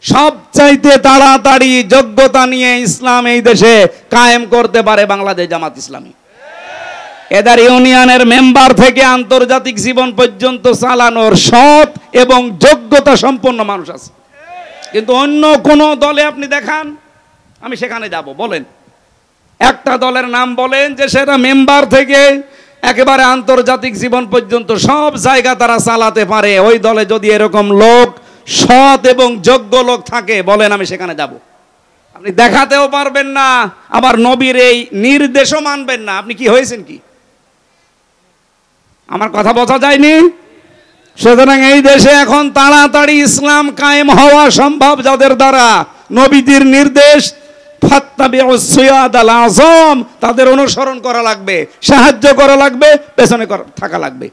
সবচাইতে তাড়াতাড়ি যোগ্যতা নিয়ে ইসলাম এই দেশে কায়েম করতে পারে বাংলাদেশ জামাত ইসলামী। এদের ইউনিয়নের মেম্বার থেকে আন্তর্জাতিক জীবন পর্যন্ত চালানোর সৎ এবং যোগ্যতা সম্পন্ন মানুষ আছে। কিন্তু অন্য কোন দলে আপনি দেখান, আমি সেখানে যাব। বলেন একটা দলের নাম বলেন যে সেটা মেম্বার থেকে একেবারে আন্তর্জাতিক জীবন পর্যন্ত সব জায়গা তারা চালাতে পারে। ওই দলে যদি এরকম লোক, সৎ এবং যোগ্য লোক থাকে, বলেন আমি সেখানে যাব। আপনি দেখাতেও পারবেন না, আবার নবীর এই নির্দেশও মানবেন না। আপনি কি হয়েছেন কি? আমার কথা বোঝা যায়নি? সুতরাং এই দেশে এখন তাড়াতাড়ি ইসলাম কায়েম হওয়া সম্ভব যাদের দ্বারা নবীজির নির্দেশ ফাত্তাবিউস সিরাতাল আযম, তাদের অনুসরণ করা লাগবে, সাহায্য করা লাগবে, পেছনে থাকা লাগবে।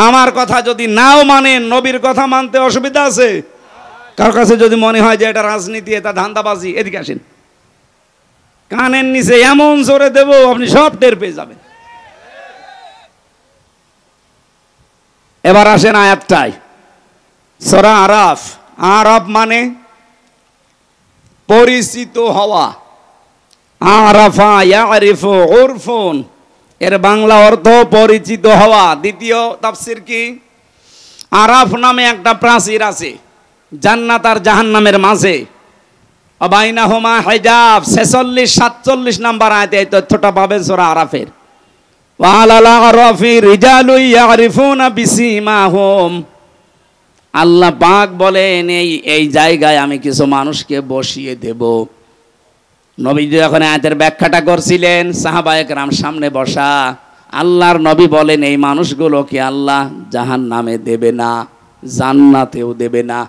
আমার কথা যদি নাও মানেন, নবীর কথা মানতে অসুবিধা আছে? কার কাছে যদি মনে হয় যে এটা রাজনীতি, এটা ধান্দাবাজি, এদিকে আসেন, কানের নিচে এমন জোরে দেব আপনি সব টের পেয়ে যাবেন। এবার আসেন আয়াতটায়, সূরা আরাফ। আরাফ মানে পরিচিত হওয়া। আরাফা ইয়ারিফু উরফুন, এর বাংলা অর্থ পরিচিত হওয়া। দ্বিতীয় তাফসীর কি? আরাফ নামে একটা প্রাচীর আছে জান্নাত আর জাহান্নামের মাঝে, বাইনাহুমা হিজাব। 46-47 নাম্বার আয়াতে এই তথ্যটা পাবেন সূরা আরাফের। ওয়ালাল আরাফি রিজালু ইয়ারিফুনা বিসিমাহুম, আল্লাহ পাক বলেন এই জায়গায় আমি কিছু মানুষকে বসিয়ে দেব। নবীজি যখন আয়াতের ব্যাখ্যাটা করছিলেন, সাহাবায়ে কেরাম সামনে বসা, আল্লাহর নবী বলেন এই মানুষগুলোকে আল্লাহ জাহান্নামে দেবে না, জান্নাতেও দেবে না।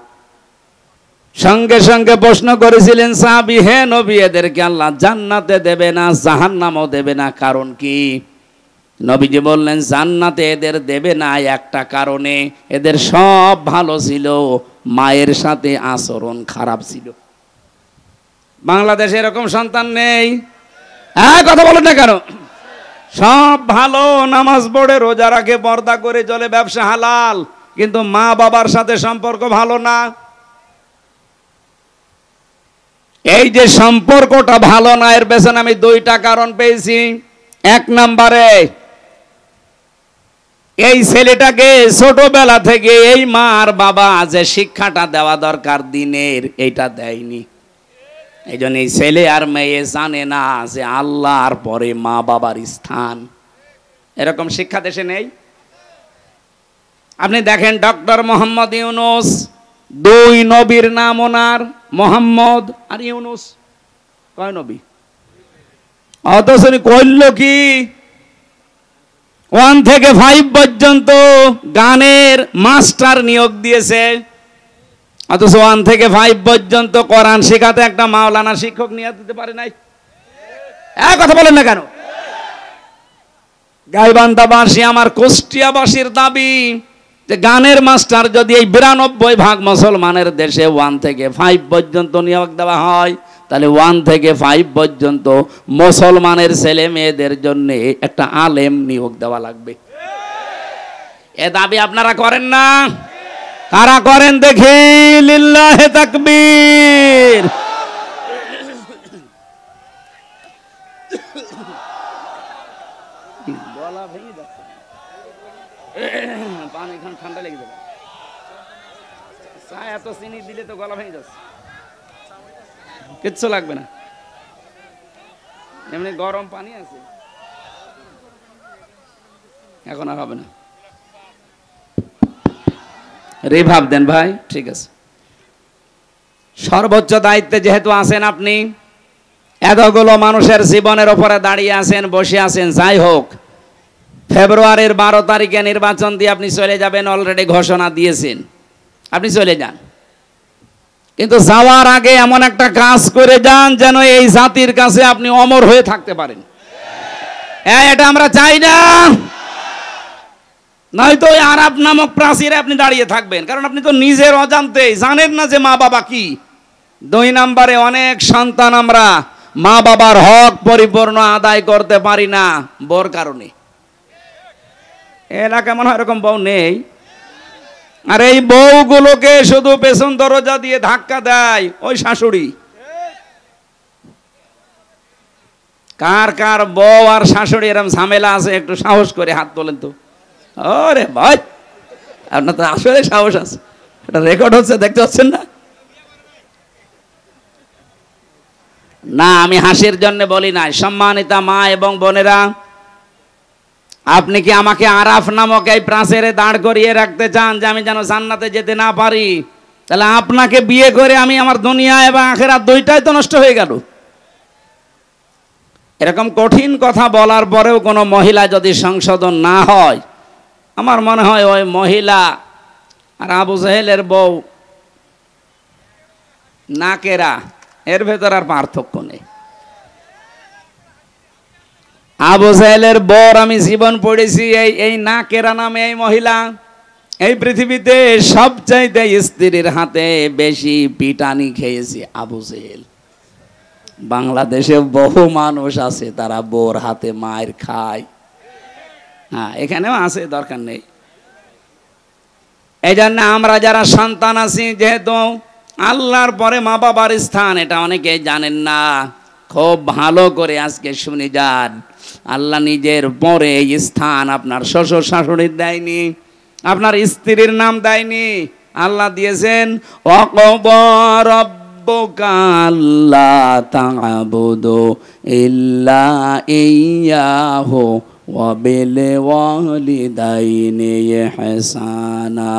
সঙ্গে সঙ্গে প্রশ্ন করেছিলেন সাহাবী, হে নবী এদেরকে আল্লাহ জান্নাতে দেবে না, জাহান্নামও দেবে না, কারণ কি? নবীজি বললেন জান্নাতে এদের দেবে না একটা কারণে, এদের সব ভালো ছিল, মায়ের সাথে আচরণ খারাপ ছিল। বাংলাদেশে এরকম সন্তান নেই? হ্যাঁ, কথা বলেন না কেন? সব ভালো, নামাজ পড়ে, রোজা রাখে, পর্দা করে চলে, ব্যবসা হালাল, কিন্তু মা বাবার সাথে সম্পর্ক ভালো না। এই যে সম্পর্কটা ভালো না, এর পেছনে আমি দুইটা কারণ পেয়েছি। এক নম্বরে এই ছেলেটাকে ছোটবেলা থেকে এই মা আর বাবা যে শিক্ষাটা দেওয়া দরকার দিনের, এইটা দেয়নি। এই জন্য এই ছেলে আর মেয়ে জানে না যে আল্লাহর পরে মা বাবার স্থান। এরকম শিক্ষা দেশে নেই। আপনি দেখেন ডক্টর মোহাম্মদ ইউনূস, দুই নবীর নাম ওনার, মোহাম্মদ আর ইউনূস। কয় নবী? অথচ কইল কি? 1 থেকে 5 পর্যন্ত গানের মাস্টার নিয়োগ দিয়েছে, অথচ 1 থেকে 5 পর্যন্ত কোরআন শেখাতে একটা মাওলানা শিক্ষক নিয়োগ দিতে পারে নাই। কথা বলেন না কেন? গাইবান্ধাবাসী, আমার কুষ্টিয়াবাসীর দাবি যে গানের মাস্টার যদি এই 92% মুসলমানের দেশে 1 থেকে 5 পর্যন্ত নিয়োগ দেওয়া হয়, তাহলে 1 থেকে 5 পর্যন্ত মুসলমানের ছেলে মেয়েদের জন্য একটা আলেম নিয়োগ দেওয়া লাগবে। এ দাবি আপনারা করেন না? কারা করেন দেখি? লিল্লাহে তাকবীর। গলা ভেঙে যাচ্ছে, পানি খান, ঠান্ডা লেগে যাবে। চা এত চিনি দিলে তো গলা ভেঙে যাচ্ছে। কিচ্ছু লাগবে না, এমনি গরম পানি আছে, এখন আর হবে না। রিভাব দেন ভাই, ঠিক আছে। সর্বোচ্চ দায়িত্বে যেহেতু আছেন আপনি, এতগুলো মানুষের জীবনের ওপরে দাঁড়িয়ে আছেন, বসে আছেন, যাই হোক, ফেব্রুয়ারির 12 তারিখে নির্বাচন দিয়ে আপনি চলে যাবেন, অলরেডি ঘোষণা দিয়েছেন, আপনি চলে যান। কিন্তু যাওয়ার আগে এমন একটা কাজ করে যান যেন এই জাতির কাছে আপনি অমর হয়ে থাকতে পারেন। এটা আমরা চাই না, নয়তো ওই আরাব নামক প্রাচীরে আপনি দাঁড়িয়ে থাকবেন, কারণ আপনি তো নিজের অজান্তেই জানেন না যে মা বাবা কি। 2 নম্বরে, অনেক সন্তান আমরা মা বাবার হক পরিপূর্ণ আদায় করতে পারি না বউর কারণে। এলাকা মনে হয় এরকম বউ নেই, আর এই বউগুলোকে শুধু পেছন দরজা দিয়ে ধাক্কা দেয় ওই শাশুড়ি। কার কার বউ আর শাশুড়ি এরকম ঝামেলা আছে একটু সাহস করে হাত তোলেন তো। আরে ভাই, আপনার তো আসলে সাহস আছে, এটা রেকর্ড হচ্ছে, দেখতে পাচ্ছেন না? না, আমি হাসির জন্য বলি নাই। সম্মানিতা মা এবং বোনেরা, আপনি কি আমাকে আরাফ নামক এই প্রাচীরে দাঁড় করিয়ে রাখতে চান যে আমি যেন জান্নাতে যেতে না পারি? তাহলে আপনাকে বিয়ে করে আমি আমার দুনিয়া এবং আখিরাত দুইটাই তো নষ্ট হয়ে গেল। এরকম কঠিন কথা বলার পরেও কোনো মহিলা যদি সংশোধন না হয়, আমার মনে হয় ওই মহিলা আর আবু জাহেলের বউ নাকেরা, এর ভেতর আর পার্থক্য নেই। আবু জাহেলের বর আমি জীবন পড়েছি, এই নাকেরা নামে এই মহিলা এই পৃথিবীতে সবচাইতে স্ত্রীর হাতে বেশি পিটানি খেয়েছে আবু জাহেল। বাংলাদেশে বহু মানুষ আছে তারা বউর হাতে মায়ের খায়। হ্যাঁ, এখানেও আছে, দরকার নেই। এই জন্য আমরা যারা সন্তান আছি, যেহেতু আল্লাহর পরে মা বাবার স্থান, এটা অনেকেই জানেন না, খুব ভালো করে আজকে শুনে যান। আল্লাহ নিজের পরে এই স্থান আপনার শ্বশুর শাশুড়ির দেয়নি, আপনার স্ত্রীর নাম দেয়নি, আল্লাহ দিয়েছেন ওয়াকাদা রাব্বুকা আল্লা তা'বুদু ইল্লা ইয়্যাহু ওয়া বিল ওয়ালিদাইনি ইহসানা।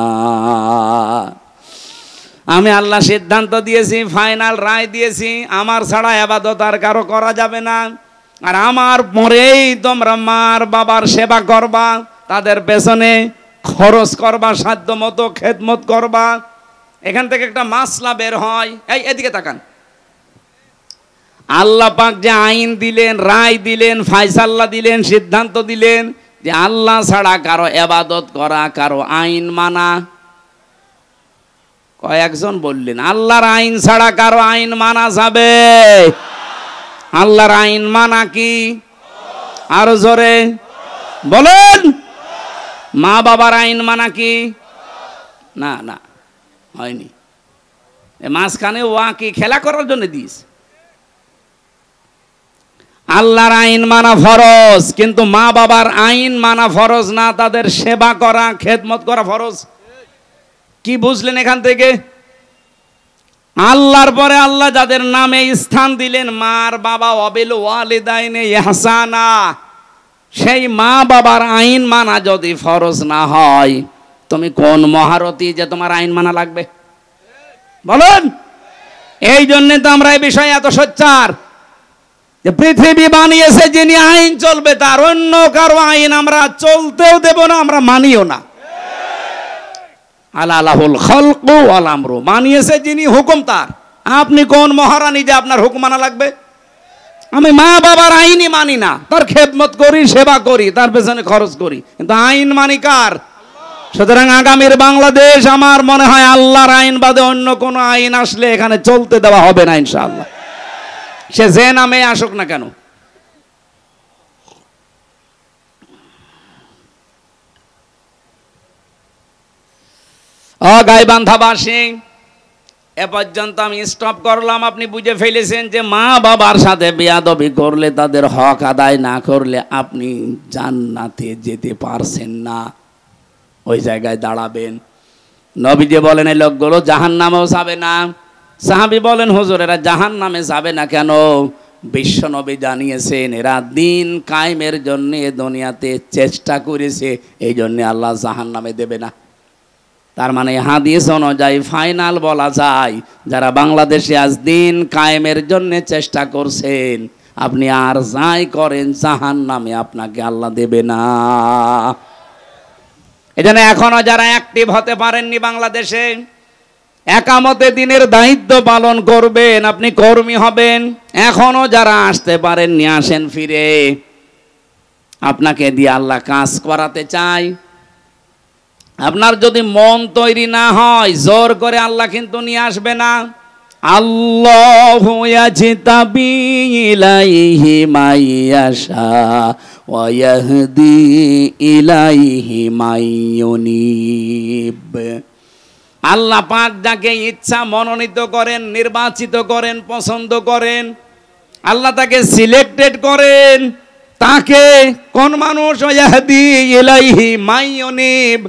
আমি আল্লাহ সিদ্ধান্ত দিয়েছি, ফাইনাল রায় দিয়েছি, আমার ছাড়া ইবাদত আর কারো করা যাবে না, আর আমার পরেই তোমরা মার বাবার সেবা করবা, তাদের পেছনে খরচ করবা, সাধ্য মতো খেদমত করবা। এখান থেকে একটা মাসলা বের হয়, এদিকে তাকান। আল্লাহ পাক যে আইন দিলেন, রায় দিলেন, ফায়সালা দিলেন, সিদ্ধান্ত দিলেন যে আল্লাহ ছাড়া কারো ইবাদত করা, কারো আইন মানা। কয়েকজন বললেন আল্লাহর আইন ছাড়া কারো আইন মানা যাবে? আল্লাহর আইন মানা কি? আরো জোরে বলেন। মা বাবার আইন মানা কি? না না, হয়নি। মাঝখানে ওয়া কি খেলা করার জন্য দিস? আল্লাহর আইন মানা ফরজ, কিন্তু মা বাবার আইন মানা ফরজ না, তাদের সেবা করা, খেদমত করা ফরজ। কি বুঝলেন এখান থেকে? আল্লাহর পরে আল্লাহ যাদের নামে স্থান দিলেন, মার বাবা, ওয়াবিল ওয়ালিদাইনি ইহসানা, সেই মা বাবার আইন মানা যদি ফরজ না হয়, তুমি কোন মহারথী যে তোমার আইন মানা লাগবে? বলুন। এই জন্য তো আমরা এই বিষয়ে এত সোচ্চার। যে পৃথিবী বানিয়েছে যিনি, আইন চলবে তার, অন্য কারো আইন আমরা চলতেও দেব না, আমরা মানিও না। আলাহুল খালকু ওয়াল আমরু, বানিয়েছে যিনি, হুকুম তার। আপনি কোন মহারানী যে আপনার হুকুম মানা লাগবে? আমি মা বাবার আইনই মানি না, তার খেদমত করি, সেবা করি, তার পেছনে খরচ করি, কিন্তু আইন মানি কার? সুতরাং আগামীর বাংলাদেশ আমার মনে হয় আল্লাহর আইন বাদে অন্য কোন আইন আসলে এখানে চলতে দেওয়া হবে না ইনশাআল্লাহ, সে যে নামে আসুক না কেন। গাইবান্ধাবাসী, এ পর্যন্ত আমি স্টপ করলাম। আপনি বুঝে ফেলেছেন যে মা বাবার সাথে বেয়াদবি করলে, তাদের হক আদায় না করলে আপনি জান্নাতে যেতে পারছেন না, ওই জায়গায় দাঁড়াবেন। নবীজি বলেন এই লোকগুলো জাহান্নামেও যাবে না। সাহাবী বলেন হুজুর এরা জাহান্নামে যাবে না কেন? বিশ্ব নবী জানিয়েছেন এরা দিন কায়েমের জন্য দুনিয়াতে চেষ্টা করেছে, এই জন্য আল্লাহ জাহান্নামে দেবে না। তার মানে হাদিস অনুযায়ী ফাইনাল বলা যায়, যারা বাংলাদেশে আজ দিন কায়েমের জন্য চেষ্টা করছেন, আপনি আর যাই করেন জাহান্নামে আপনাকে আল্লাহ দেবে না। এজন্য এখনো যারা অ্যাক্টিভ হতে পারেননি বাংলাদেশে, একামতে দিনের দায়িত্ব পালন করবেন, আপনি কর্মী হবেন। এখনো যারা আসতে পারেননি, আসেন ফিরে, আপনাকে দিয়ে আল্লাহ কাজ করাতে চায়। আপনার যদি মন তৈরি না হয়, জোর করে আল্লাহ কিন্তু নিয়ে আসবে না। আল্লাহু ইয়াজতাবি ইলাইহি মাইয়াশা ওয়া ইয়াহদি ইলাইহি মাইয়ুনিব। আল্লাহ পাক যাকে ইচ্ছা মনোনীত করেন, নির্বাচিত করেন, পছন্দ করেন, আল্লাহ তাকে সিলেক্টেড করেন। তাকে কোন মানুষ? ইয়াহদি ইলাইহি মাইয়ুনিব,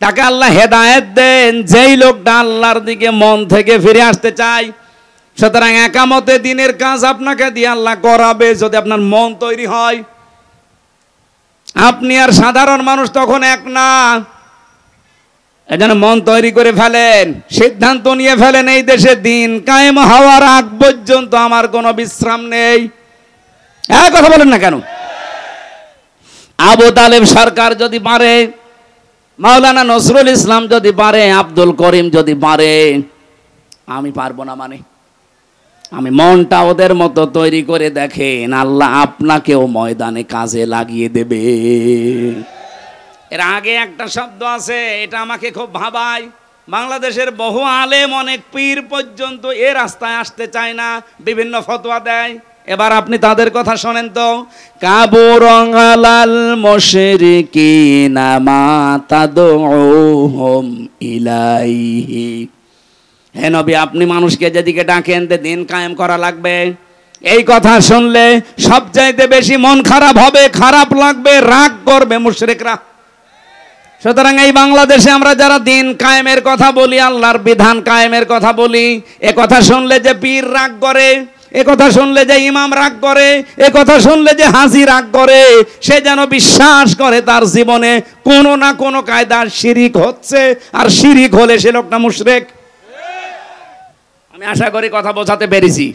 তাকে আল্লাহ হেদায়েত দেন যেই লোকটা আল্লাহর দিকে মন থেকে ফিরে আসতে চায়। সুতরাং একামতে দিনের কাজ আপনাকে দিয়ে আল্লাহ করাবে যদি আপনার মন তৈরি হয়। আপনি আর সাধারণ মানুষ তখন এক না। এজন্য মন তৈরি করে ফেলেন, সিদ্ধান্ত নিয়ে ফেলেন, এই দেশে দিন কায়েম হওয়ার আগ পর্যন্ত আমার কোনো বিশ্রাম নেই। এক কথা বলেন না কেন? আবু তালেব সরকার যদি পারে, মাওলানা নজরুল ইসলাম যদি পারে, আব্দুল করিম যদি পারে, আমি পারবো না? মানে আমি মনটা ওদের মতো তৈরি করে দেখেন, আল্লাহ আপনাকেও ময়দানে কাজে লাগিয়ে দেবে। এর আগে একটা শব্দ আছে, এটা আমাকে খুব ভাবায়। বাংলাদেশের বহু আলেম, অনেক পীর পর্যন্ত এ রাস্তায় আসতে চায় না, বিভিন্ন ফতোয়া দেয়। এবার আপনি তাদের কথা শোনেন তো। কাবুরং আলাল মুশরিকিনা মা তাদউহুম ইলাইহি। হে নবী, আপনি মানুষকে যেদিকে ডাকেন দিন কায়েম করা লাগবে, এই কথা শুনলে সবচাইতে বেশি মন খারাপ হবে, খারাপ লাগবে, রাগ করবে মুশরিকরা। সুতরাং এই বাংলাদেশে আমরা যারা দিন কায়েমের কথা বলি, আল্লাহর বিধান কায়েমের কথা বলি, এ কথা শুনলে যে পীর রাগ করে, এ কথা শুনলে যে ইমাম রাগ করে, এ কথা শুনলে যে হাজি রাগ করে, সে যেন বিশ্বাস করে তার জীবনে কোনো না কোনো কায়দার শিরিক হচ্ছে, আর শিরিক হলে সে লোকটা মুশরিক। আমি আশা করি কথা বোঝাতে পেরেছি।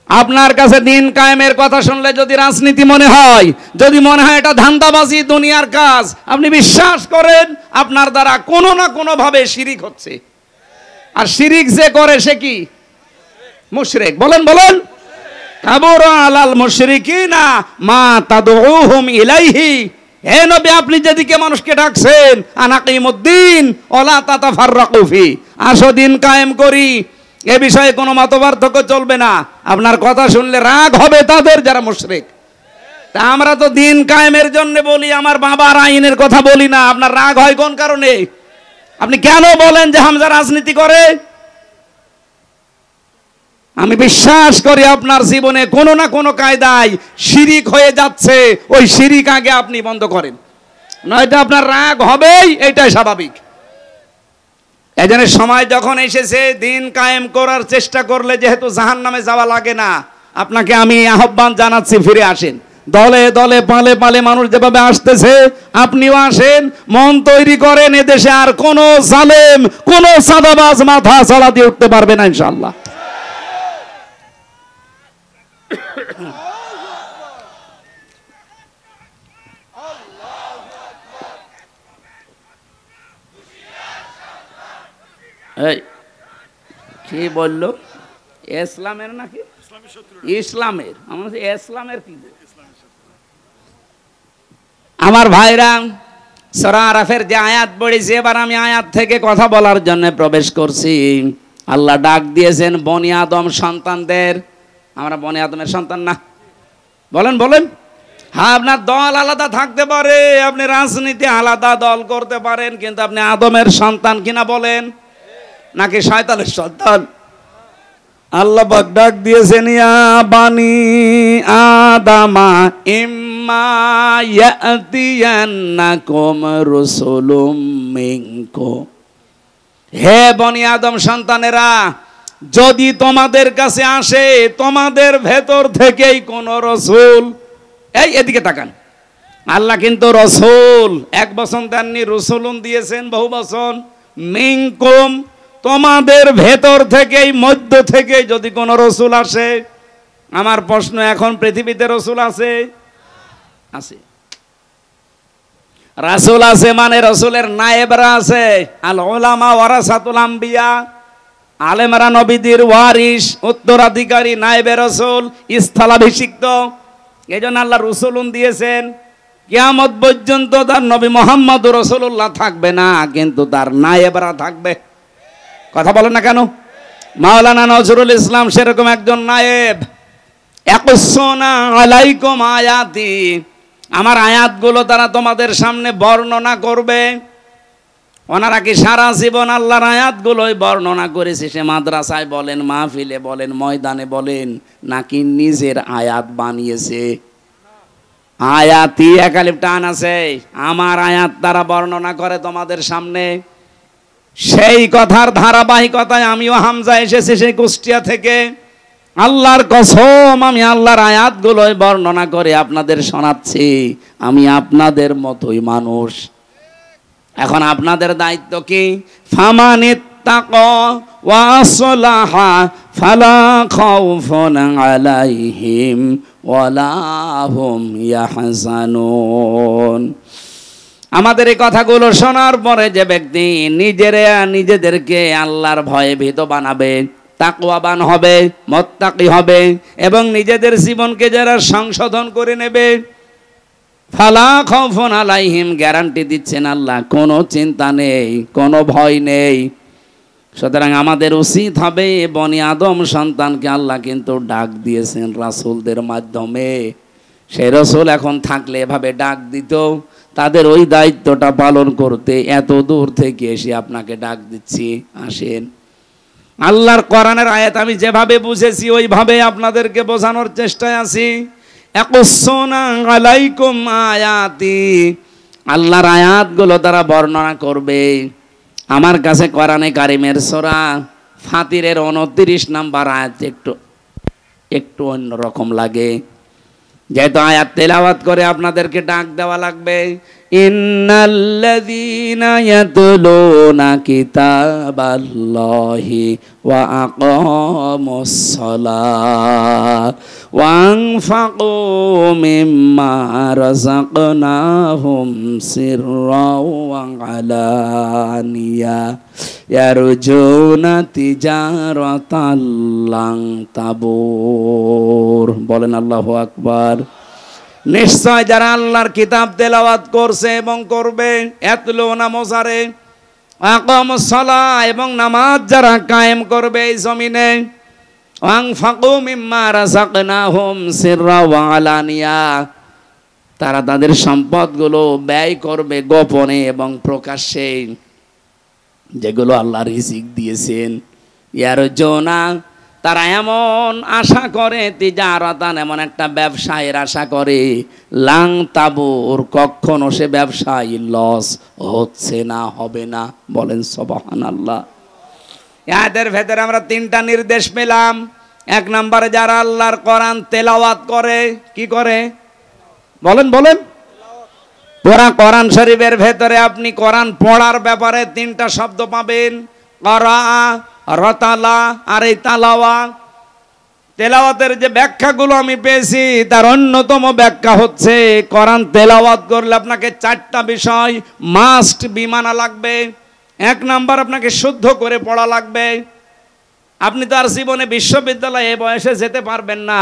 আপনার কাছে দিন কায়েমের কথা শুনলে যদি রাজনীতি মনে হয়, যদি মনে হয় এটা ধান্দাবাজি, দুনিয়ার কাজ, আপনি বিশ্বাস করেন আপনার দ্বারা কোনো না কোনো ভাবে শিরিক হচ্ছে। আর শিরিক যে করে সে কি? মুশরিক। বলেন বলেন। কাবুরা আলাল মুশরিকিনা মা তাদউহুম ইলাইহি। হে নবী, আপনি যেদিকে মানুষকে ডাকছেন, আনাকিমুদ্দিন ওয়ালা তাতাফাররাকু ফি, আসো দিন কায়েম করি, এ বিষয়ে কোনো মতপার্থক্য চলবে না। আপনার কথা শুনলে রাগ হবে তাদের যারা মুশরিক। তা আমরা তো দিন কায়েমের জন্য বলি, আমার বাবার আইনের কথা বলি না। আপনার রাগ হয় কোন কারণে? আপনি কেন বলেন যে হামজা রাজনীতি করে? আমি বিশ্বাস করি আপনার জীবনে কোনো না কোনো কায়দায় শিরিক হয়ে যাচ্ছে, ওই শিরিক আগে আপনি বন্ধ করেন, নয়তো আপনার রাগ হবেই, এটাই স্বাভাবিক। এজন্য সময় যখন এসেছে দিন কায়েম করার চেষ্টা করলে যেহেতু জাহান্নামে যাওয়া লাগে না, আপনাকে আমি আহ্বান জানাচ্ছি, ফিরে আসেন। দলে দলে পালে পালে মানুষ যেভাবে আসতেছে, আপনিও আসেন, মন তৈরি করেন। এদেশে আর কোনো জালেম, কোনো সাদাবাজ মাথা চড়া দিয়ে উঠতে পারবে না ইনশাআল্লাহ। এই কি বললো? ইসলামের নাকি ইসলামের? আমার ইসলামের কি? আমার ভাইরা, সূরা আরাফের যে আয়াত পড়েছি, এবার আমি আয়াত থেকে কথা বলার জন্য প্রবেশ করছি। আল্লাহ ডাক দিয়েছেন বনি আদম সন্তানদের। আমরা বনি আদমের সন্তান না? বলেন বলেন। হ্যাঁ, আপনার দল আলাদা থাকতে পারে, আপনি রাজনীতি আলাদা দল করতে পারেন, কিন্তু আপনি আদমের সন্তান কিনা বলেন, নাকি শয়তানের সন্তান? আল্লাহ পাক ডাক দিয়েছেন ইয়া বানি আদামা ইম্মা ইয়াতিয়ান্নাকুম রাসূলুম মিনকুম। হে বনি আদম সন্তানেরা, যদি তোমাদের কাছে আসে তোমাদের ভেতর থেকেই কোন রাসূল, এই এদিকে তাকান, আল্লাহ কিন্তু রাসূল এক বচন দেননি, রাসূলুন দিয়েছেন বহু বচন। মিনকুম, তোমাদের ভেতর থেকেই, মধ্য থেকে যদি কোন রাসূল আসে। আমার প্রশ্ন, এখন পৃথিবীতে রাসূল আছে? আছে। রাসূল আছে মানে রাসূলের নায়েবরা আছে। আল উলামা ওয়ারাসাতুল আম্বিয়া, আলেমরা নবীদের ওয়ারিস, উত্তরাধিকারী, নায়েবে রাসূল, স্থলাভিষিক্ত। এজন্য আল্লাহ রাসূলুন দিয়েছেন। কিয়ামত পর্যন্ত তার নবী মুহাম্মদ রাসূলুল্লাহ থাকবে না, কিন্তু তার নায়েবরা থাকবে। কথা বলেন না কেন? মাওলানা নজরুল ইসলাম সেরকম একজন নায়েব। ইয়াকুসুনা আলাইকুম আয়াতি, আমার আয়াতগুলো তারা তোমাদের সামনে বর্ণনা করবে। ওনারা কি সারা জীবন আল্লাহর আয়াতগুলোই বর্ণনা করেছে? সে মাদ্রাসায় বলেন, মাহফিলে বলেন, ময়দানে বলেন, নাকি নিজের আয়াত বানিয়েছে? আয়াতি একালিফ টান আছে, আমার আয়াত তারা বর্ণনা করে তোমাদের সামনে। সেই কথার ধারাবাহিকতায় আমিও হামজা এসেছি সেই কুষ্টিয়া থেকে। আল্লাহর কসম, আমি আল্লাহর আয়াতগুলোই বর্ণনা করে আপনাদের শোনাচ্ছি। আমি আপনাদের মতোই মানুষ। এখন আপনাদের দায়িত্ব কি? ফামানিত্তাকা ওয়া আসলাহা ফালা খাউফুন আলাইহিম ওয়ালা হুম ইয়াহজানুন। আমাদের এই কথাগুলো শোনার পরে যে ব্যক্তি নিজেদেরকে আল্লাহর ভয়ে ভীত বানাবে, তাকওয়াবান হবে, মুত্তাকি হবে, এবং নিজেদের জীবনকে যারা সংশোধন করে নেবে, ফালা খাউফুন আলাইহিম, গ্যারান্টি দিচ্ছেন আল্লাহ, কোনো চিন্তা নেই, কোনো ভয় নেই। সুতরাং আমাদের উচিত হবে, বনি আদম সন্তানকে আল্লাহ কিন্তু ডাক দিয়েছেন রাসূলদের মাধ্যমে। সেই রাসূল এখন থাকলে এভাবে ডাক দিত, তাদের ওই দায়িত্বটা পালন করতে এত দূর থেকে এসে আপনাকে ডাক দিচ্ছি, আসেন। আল্লাহর কোরআনের আয়াত আমি যেভাবে বুঝেছি ওইভাবে আপনাদেরকে বোঝানোর চেষ্টায় আছি। ইয়াকুসুনা আলাইকুম আয়াতি, আল্লাহর আয়াতগুলো তারা বর্ণনা করবে। আমার কাছে কোরআনে কারিমের সূরা ফাতিরের 29 নম্বর আয়াত একটু অন্যরকম লাগে, যেহেতু আয়াত তেলাওয়াত করে আপনাদেরকে ডাক দেওয়া লাগবে। ইন্নাল্লাযীনা ইয়াতলুনা কিতাবাল্লাহি ওয়া আকামুস সালাহ ওয়া আনফাকু মিম্মা রাযাকনাহুম সিররাও ওয়া আলানিয়া ইয়ারজুনা তিজারাতাল লান তাবুর। বলেন আল্লাহু আকবার। নিশ্চয় যারা আল্লাহর কিতাব তেলাওয়াত করছে এবং করবে, ইয়াতলুনা মুজারে, আকামুস সালাহ, এবং নামাজ যারা কায়েম করবে এই জমিনে, আনফাকু মিম্মা রাযাকনাহুম সিররা ওয়া আলানিয়া, তারা তাদের সম্পদগুলো ব্যয় করবে গোপনে এবং প্রকাশ্যে, যেগুলো আল্লাহ রিজিক দিয়েছেন। ইয়ারজুনা, তারা এমন আশা করে, তিজারাতান, এমন একটা ব্যবসায়ের আশা করে, লাং তাবুর, কখনো সে ব্যবসায় লস হচ্ছে না, হবে না। বলেন সুবহানাল্লাহ। এদের ভেতরে আমরা 3টা নির্দেশ পেলাম। 1 নম্বরে যারা আল্লাহর কোরআন তেলাওয়াত করে, কি করে? বলেন বলেন। পুরা কোরআন শরীফের ভেতরে আপনি কোরআন পড়ার ব্যাপারে 3টা শব্দ পাবেন, করা, রতালা আর এই তালাওয়া। তেলাওয়াতের যে ব্যাখ্যাগুলো আমি পেয়েছি তার অন্যতম ব্যাখ্যা হচ্ছে, কোরআন তেলাওয়াত করলে আপনাকে 4টা বিষয় মাস্ট বি মানা লাগবে। এক নাম্বার আপনাকে শুদ্ধ করে পড়া লাগবে। আপনি তো আর জীবনে বিশ্ববিদ্যালয়ে এ বয়সে যেতে পারবেন না।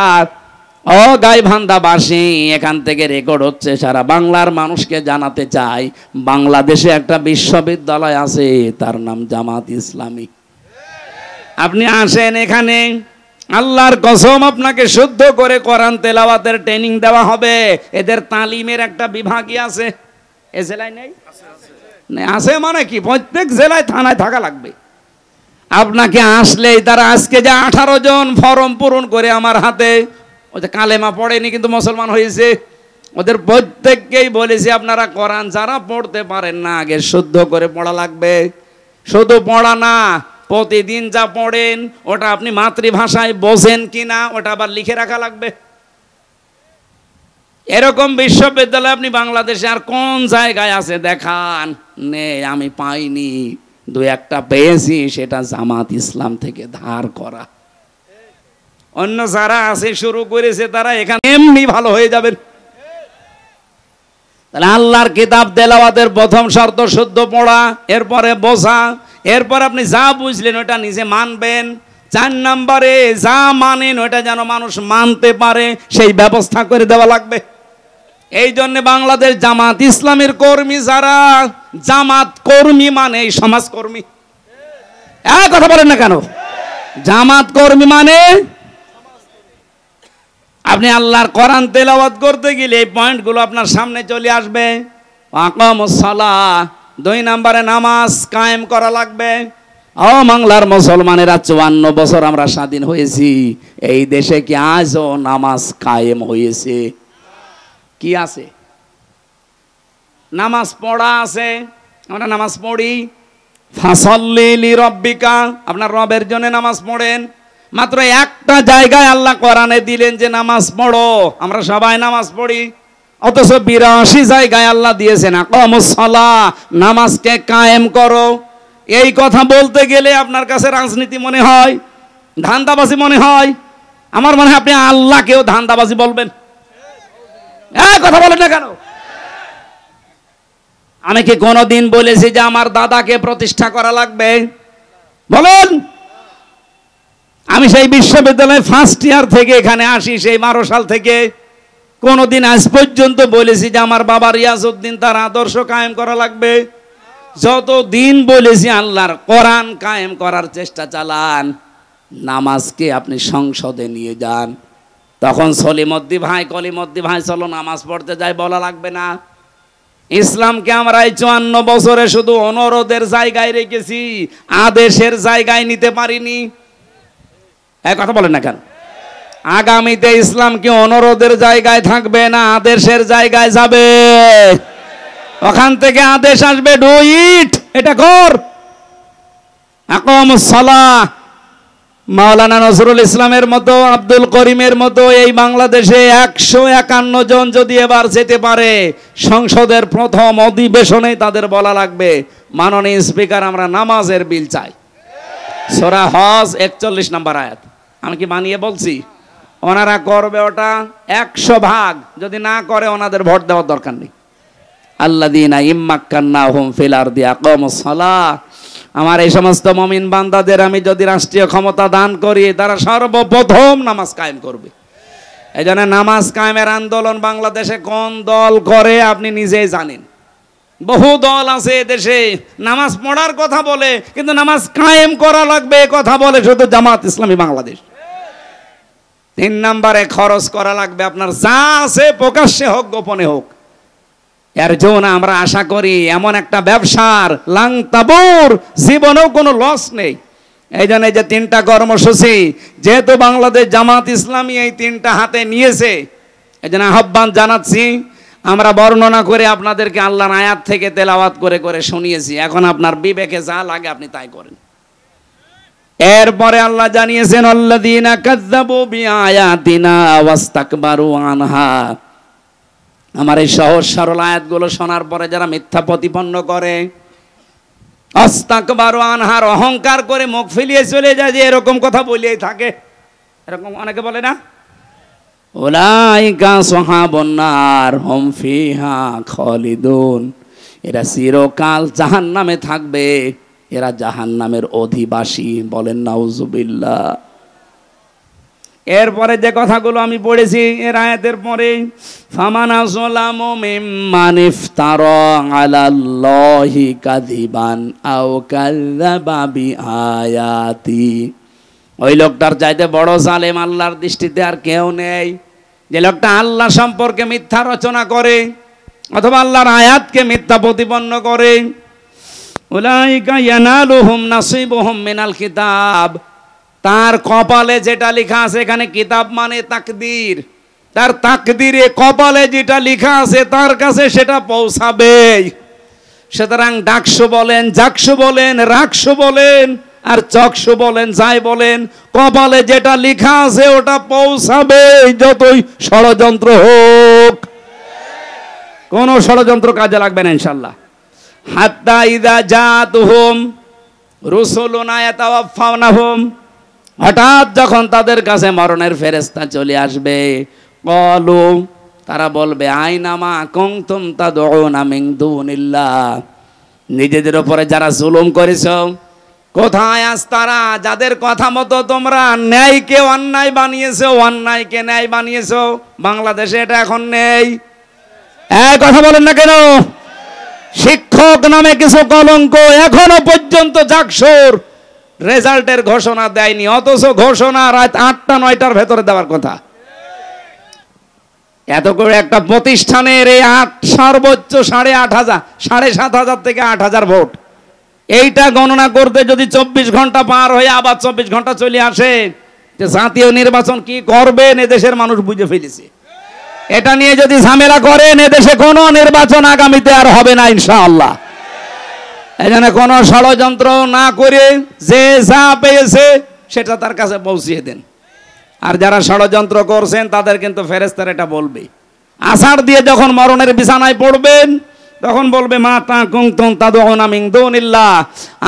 ও গাইবান্ধাবাসী, এখান থেকে রেকর্ড হচ্ছে, সারা বাংলার মানুষকে জানাতে চাই, বাংলাদেশে একটা বিশ্ববিদ্যালয় আছে, তার নাম জামাত ইসলামী। আপনি আসেন এখানে, আল্লাহর কসম আপনাকে শুদ্ধ করে কোরআন তেলাওয়াতের ট্রেনিং দেওয়া হবে। এদের তালিমের একটা বিভাগই আছে। এ জেলায় নেই? আছে মানে কি, প্রত্যেক জেলায় থানায় থাকা লাগবে। আপনাকে আসলেই তারা, আজকে যে 18 জন ফর্ম পূরণ করে আমার হাতে, ওদের কালেমা পড়েনি কিন্তু মুসলমান হয়েছে, ওদের প্রত্যেককেই বলেছি আপনারা কোরআন যারা পড়তে পারেন না আগে শুদ্ধ করে পড়া লাগবে। শুধু পড়া না, প্রতিদিন যা পড়েন ওটা আপনি মাতৃভাষায় বোঝেন কিনা ওটা আবার লিখে রাখা লাগবে। এরকম বিশ্ববিদ্যালয় আপনি বাংলাদেশে আর কোন জায়গায় আছে দেখান? নেই, আমি পাইনি। দু একটা পেয়েছি, সেটা জামাত ইসলাম থেকে ধার করা। অন্য যারা আছে শুরু করেছে তারা এখানে এমনি ভালো হয়ে যাবেন। তাহলে আল্লাহর কিতাব তেলাওয়াতের প্রথম শর্ত শুদ্ধ পড়া, এরপরে বোঝা, এরপর আপনি যা বুঝলেন ওটা নিজে মানবেন। 4 নম্বরে যা মানেন ওটা যেন মানুষ মানতে পারে সেই ব্যবস্থা করে দেওয়া লাগবে। এই জন্য বাংলাদেশ জামাত ইসলামের কর্মী যারা, জামাত কর্মী মানে এই সমাজকর্মী। কথা বলেন না কেন? জামাত কর্মী মানে আপনি আল্লাহর কোরআন তেলাওয়াত করতে গেলে এই পয়েন্টগুলো আপনার সামনে চলে আসবে। আকামুস সালাহ, 2 নম্বরে নামাজ কায়েম করা লাগবে। ও বাংলার মুসলমানেরা, 54 বছর আমরা স্বাধীন হয়েছি, এই দেশে কি আজও নামাজ কায়েম হয়েছে? কি আছে? নামাজ পড়া আছে, আমরা নামাজ পড়ি। ফাসাল্লি লিরাব্বিকা, আপনার রবের জন্য নামাজ পড়েন। মাত্র একটা জায়গায় আল্লাহ কোরআনে দিলেন যে নামাজ পড়ো, আমরা সবাই নামাজ পড়ি। অথচ 82 জায়গায় আল্লাহ দিয়েছেন আকামুস সালাহ, নামাজকে কায়েম করো। এই কথা বলতে গেলে আপনার কাছে রাজনীতি মনে হয়, ধান্দাবাজি মনে হয়। আমার মনে হয় আপনি আল্লাহকেও ধান্দাবাজি বলবেন। কথা বলেন না কেন? আমি কি কোনোদিন বলেছি যে আমার দাদাকে প্রতিষ্ঠা করা লাগবে? বলেন। আমি সেই বিশ্ববিদ্যালয়ে ফার্স্ট ইয়ার থেকে এখানে আসি, সেই 12 সাল থেকে। কোনোদিন আজ পর্যন্ত বলেছি যে আমার বাবা রিয়াজউদ্দিন তার আদর্শ কায়েম করা লাগবে? যতদিন বলেছি আল্লাহর কোরআন কায়েম করার চেষ্টা চালান। নামাজকে আপনি সংসদে নিয়ে যান, তখন সলিমদ্দি ভাই, কলিমদ্দি ভাই চলো নামাজ পড়তে যাই বলা লাগবে না। ইসলামকে আমরা এই 54 বছরে শুধু অনুরোধের জায়গায় রেখেছি, আদেশের জায়গায় নিতে পারিনি। কথা বলেন না কেন? আগামীতে ইসলাম কি অনুরোধের জায়গায় থাকবে না আদেশের জায়গায় যাবে? ওখান থেকে আদেশ আসবে, ডু ইট, এটা কর। আকামুস সালাহ, মাওলানা নজরুল ইসলামের মতো, আব্দুল করিমের মতো এই বাংলাদেশে 151 জন যদি এবার যেতে পারে সংসদের প্রথম অধিবেশনে, তাদের বলা লাগবে মাননীয় স্পিকার আমরা নামাজের বিল চাই। সূরা হজ 41 নম্বর আয়াত। আমি কি বানিয়ে বলছি? ওনারা করবে ওটা 100 ভাগ। যদি না করে ওনাদের ভোট দেওয়ার দরকার নেই। আল্লাযীনা ইম্মাক্কান্নাহুম ফিল আরদি আকামুস সালাহ, আমার এই সমস্ত মুমিন বান্দাদের আমি যদি রাষ্ট্রীয় ক্ষমতা দান করি, তারা সর্বপ্রথম নামাজ কায়েম করবে। এই জন্য নামাজ কায়েমের আন্দোলন বাংলাদেশে কোন দল করে আপনি নিজেই জানেন। বহু দল আছে দেশে, নামাজ পড়ার কথা বলে কিন্তু নামাজ কায়েম করা লাগবে কথা বলে শুধু জামাত ইসলামী বাংলাদেশ। 3 নম্বরে খরচ করা লাগবে আপনার যা আছে, প্রকাশ্যে হোক গোপনে হোক। এর জন্য আমরা আশা করি এমন একটা ব্যবসার লাংতাবুর, জীবনেও কোনো লস নেই। এই জন্য যে 3টা কর্মসূচি, যেহেতু বাংলাদেশ জামাত ইসলামী এই 3টা হাতে নিয়েছে, এই জন্য আহ্বান জানাচ্ছি। আমরা বর্ণনা করে আপনাদেরকে আল্লাহর আয়াত থেকে তেলাওয়াত করে করে শুনিয়েছি। এখন আপনার বিবেকে যা লাগে আপনি তাই করেন। এরপরে আল্লাহ জানিয়েছেন আল্লাযীনা কাযযাবু বিআয়াতিনা ওয়াস্তাকবারু আনহা। আমার এই সহজ সরল আয়াতগুলো শোনার পরে যারা মিথ্যা প্রতিপন্ন করে, ওয়াস্তাকবারু আনহার, অহংকার করে মুখ ফিরিয়ে চলে যায়, যে এরকম কথা বলেই থাকে, এরকম অনেকে বলে না, উলাইকা আসহাবুন নার হুম ফিহা খালিদুন, এরা চিরকাল জাহান্নামে থাকবে, এরা জাহান্নামের অধিবাসী। বলেন নাউজুবিল্লাহ। এরপরে যে কথাগুলো আমি পড়েছি এর আয়াতের পরে, ফামানা যালামু মিম্মান ইফতারা আলাল্লাহি কাযিবান আও কাযযাবা বিআয়াতি। ওই লোকটার চাইতে বড় জালেম আল্লাহর দৃষ্টিতে আর কেউ নেই, যে লোকটা আল্লাহ সম্পর্কে মিথ্যা রচনা করে অথবা আল্লাহর আয়াতকে মিথ্যা প্রতিপন্ন করে। উলাইকা ইয়ানালুহুম নাসিবুহুম মিনাল কিতাব, তার কপালে যেটা লেখা আছে, এখানে কিতাব মানে তাকদীর, তার তাকদীরে কপালে যেটা লেখা আছে তার কাছে সেটা পৌঁছাবে। সুতরাং ডাকসু বলেন, জাকসু বলেন, রাকসু বলেন আর চকসু বলেন, যাই বলেন, কপালে যেটা লেখা আছে ওটা পৌঁছাবে, যতই ষড়যন্ত্র হোক। কোন ষড়যন্ত্র কাজে লাগবে না ইনশাআল্লাহ। হাত্তা ইযা জাতুহুম রুসুলুনা ইয়াতাওয়াফাউনাহুম, হঠাৎ যখন তাদের কাছে মরণের ফেরেশতা চলে আসবে, ক্বালু, তারা বলবে, আইনামা কুনতুম তাদউনা মিন দুনিল্লাহ, নিজেদের উপরে যারা জুলুম করেছো কোথায় আজ তারা, যাদের কথা মতো তোমরা ন্যায়কে অন্যায় বানিয়েছো, অন্যায়কে ন্যায় বানিয়েছো। বাংলাদেশে এটা এখন নেই। এক কথা বলেন না কেন? শিক্ষক নামে কিছু কলঙ্ক এখনো পর্যন্ত জাকসুর রেজাল্টের ঘোষণা দেয়নি, অথচ ঘোষণা রাত ৮টা-৯টার ভেতরে দেওয়ার কথা। এত করে একটা প্রতিষ্ঠানের এই সর্বোচ্চ 8,500, 7,500 থেকে 8,000 ভোট, এইটা গণনা করতে যদি 24 ঘন্টা পার হয়ে আবার 24 ঘন্টা চলে আসে, যে জাতীয় নির্বাচন কি করবেন এদেশের মানুষ বুঝে ফেলেছে। এটা নিয়ে যদি ঝামেলা করেন এদেশে কোনো নির্বাচন আগামীতে আর হবে না ইনশাআল্লাহ। এখানে কোনো ষড়যন্ত্র না করে যে যা পেয়েছে সেটা তার কাছে পৌঁছিয়ে দেন। আর যারা ষড়যন্ত্র করছেন তাদের কিন্তু ফেরেশতারা এটা বলবে। আষাঢ় দিয়ে যখন মরণের বিছানায় পড়বেন তখন বলবে, মা তা কুনতুম তাদউনা মিন দুনিল্লাহ,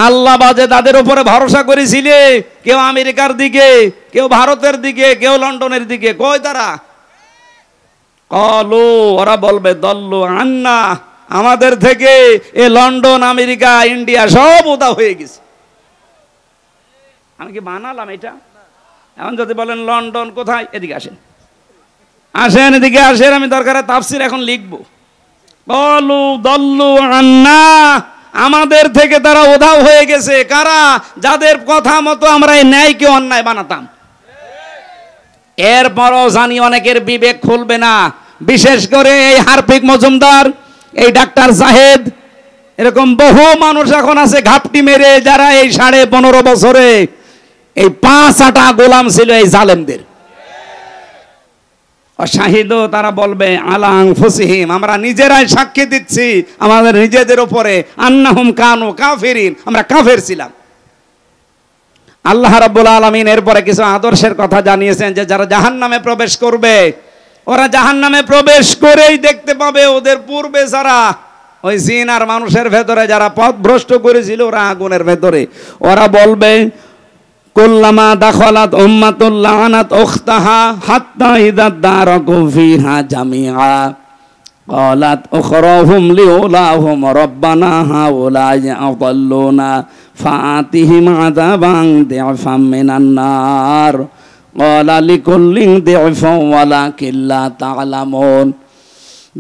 আল্লাহ বাদে তাদের উপরে ভরসা করেছিলে, কেউ আমেরিকার দিকে, কেউ ভারতের দিকে, কেউ লন্ডনের দিকে, কই তারা? ক্বালু, ওরা বলবে, দল্লু আন্না, আমাদের থেকে এ লন্ডন, আমেরিকা, ইন্ডিয়া সব উদা হয়ে গেছে। আমি কি বানালাম এটা? এখন যদি বলেন লন্ডন কোথায়, এদিকে আসেন, আসেন এদিকে আসেন, আমি দরকারে তাফসীর এখন লিখবো। ক্বালু দল্লু আন্না, আমাদের থেকে তারা উধাও হয়ে গেছে। কারা? যাদের কথা মতো আমরা এই ন্যায়কে অন্যায় বানাতাম। এরপরও জানি অনেকের বিবেক খুলবে না, বিশেষ করে এই হারফিক মজুমদার, এই ডাক্তার জাহেদ, এরকম বহু মানুষ এখন আছে ঘাপটি মেরে, যারা এই 15.5 বছরে এই 5 গোলাম ছিল এই জালেমদের। শাহিদ, তারা বলবে আলা আনফুসিহিম, আমরা নিজেরাই সাক্ষী দিচ্ছি আমাদের নিজেদের উপরে, আন্নাহুম কানু কাফিরিন, আমরা কাফের ছিলাম। আল্লাহ রাব্বুল আলামিন এরপরে কিছু আদর্শের কথা জানিয়েছেন, যে যারা জাহান্নামে প্রবেশ করবে, ওরা জাহান্নামে প্রবেশ করেই দেখতে পাবে ওদের পূর্বে যারা ওই জিন আর মানুষের ভেতরে যারা পথভ্রষ্ট করেছিল ওরা আগুনের ভেতরে। ওরা বলবে, কুল্লামা দাখালাত উম্মাতুল লানাত উখতাহা হাত্তা ইযা দারাকু ফিহা জামিআ ক্বালাত উখরাহুম লিউলাহুম রাব্বানা হাউলাই আদাল্লুনা ফাআতিহিম আযাবান দি'ফাম মিনান নার ক্বালা লিকুল্লিন দি'ফান ওয়ালাকিন লা তা'লামুন।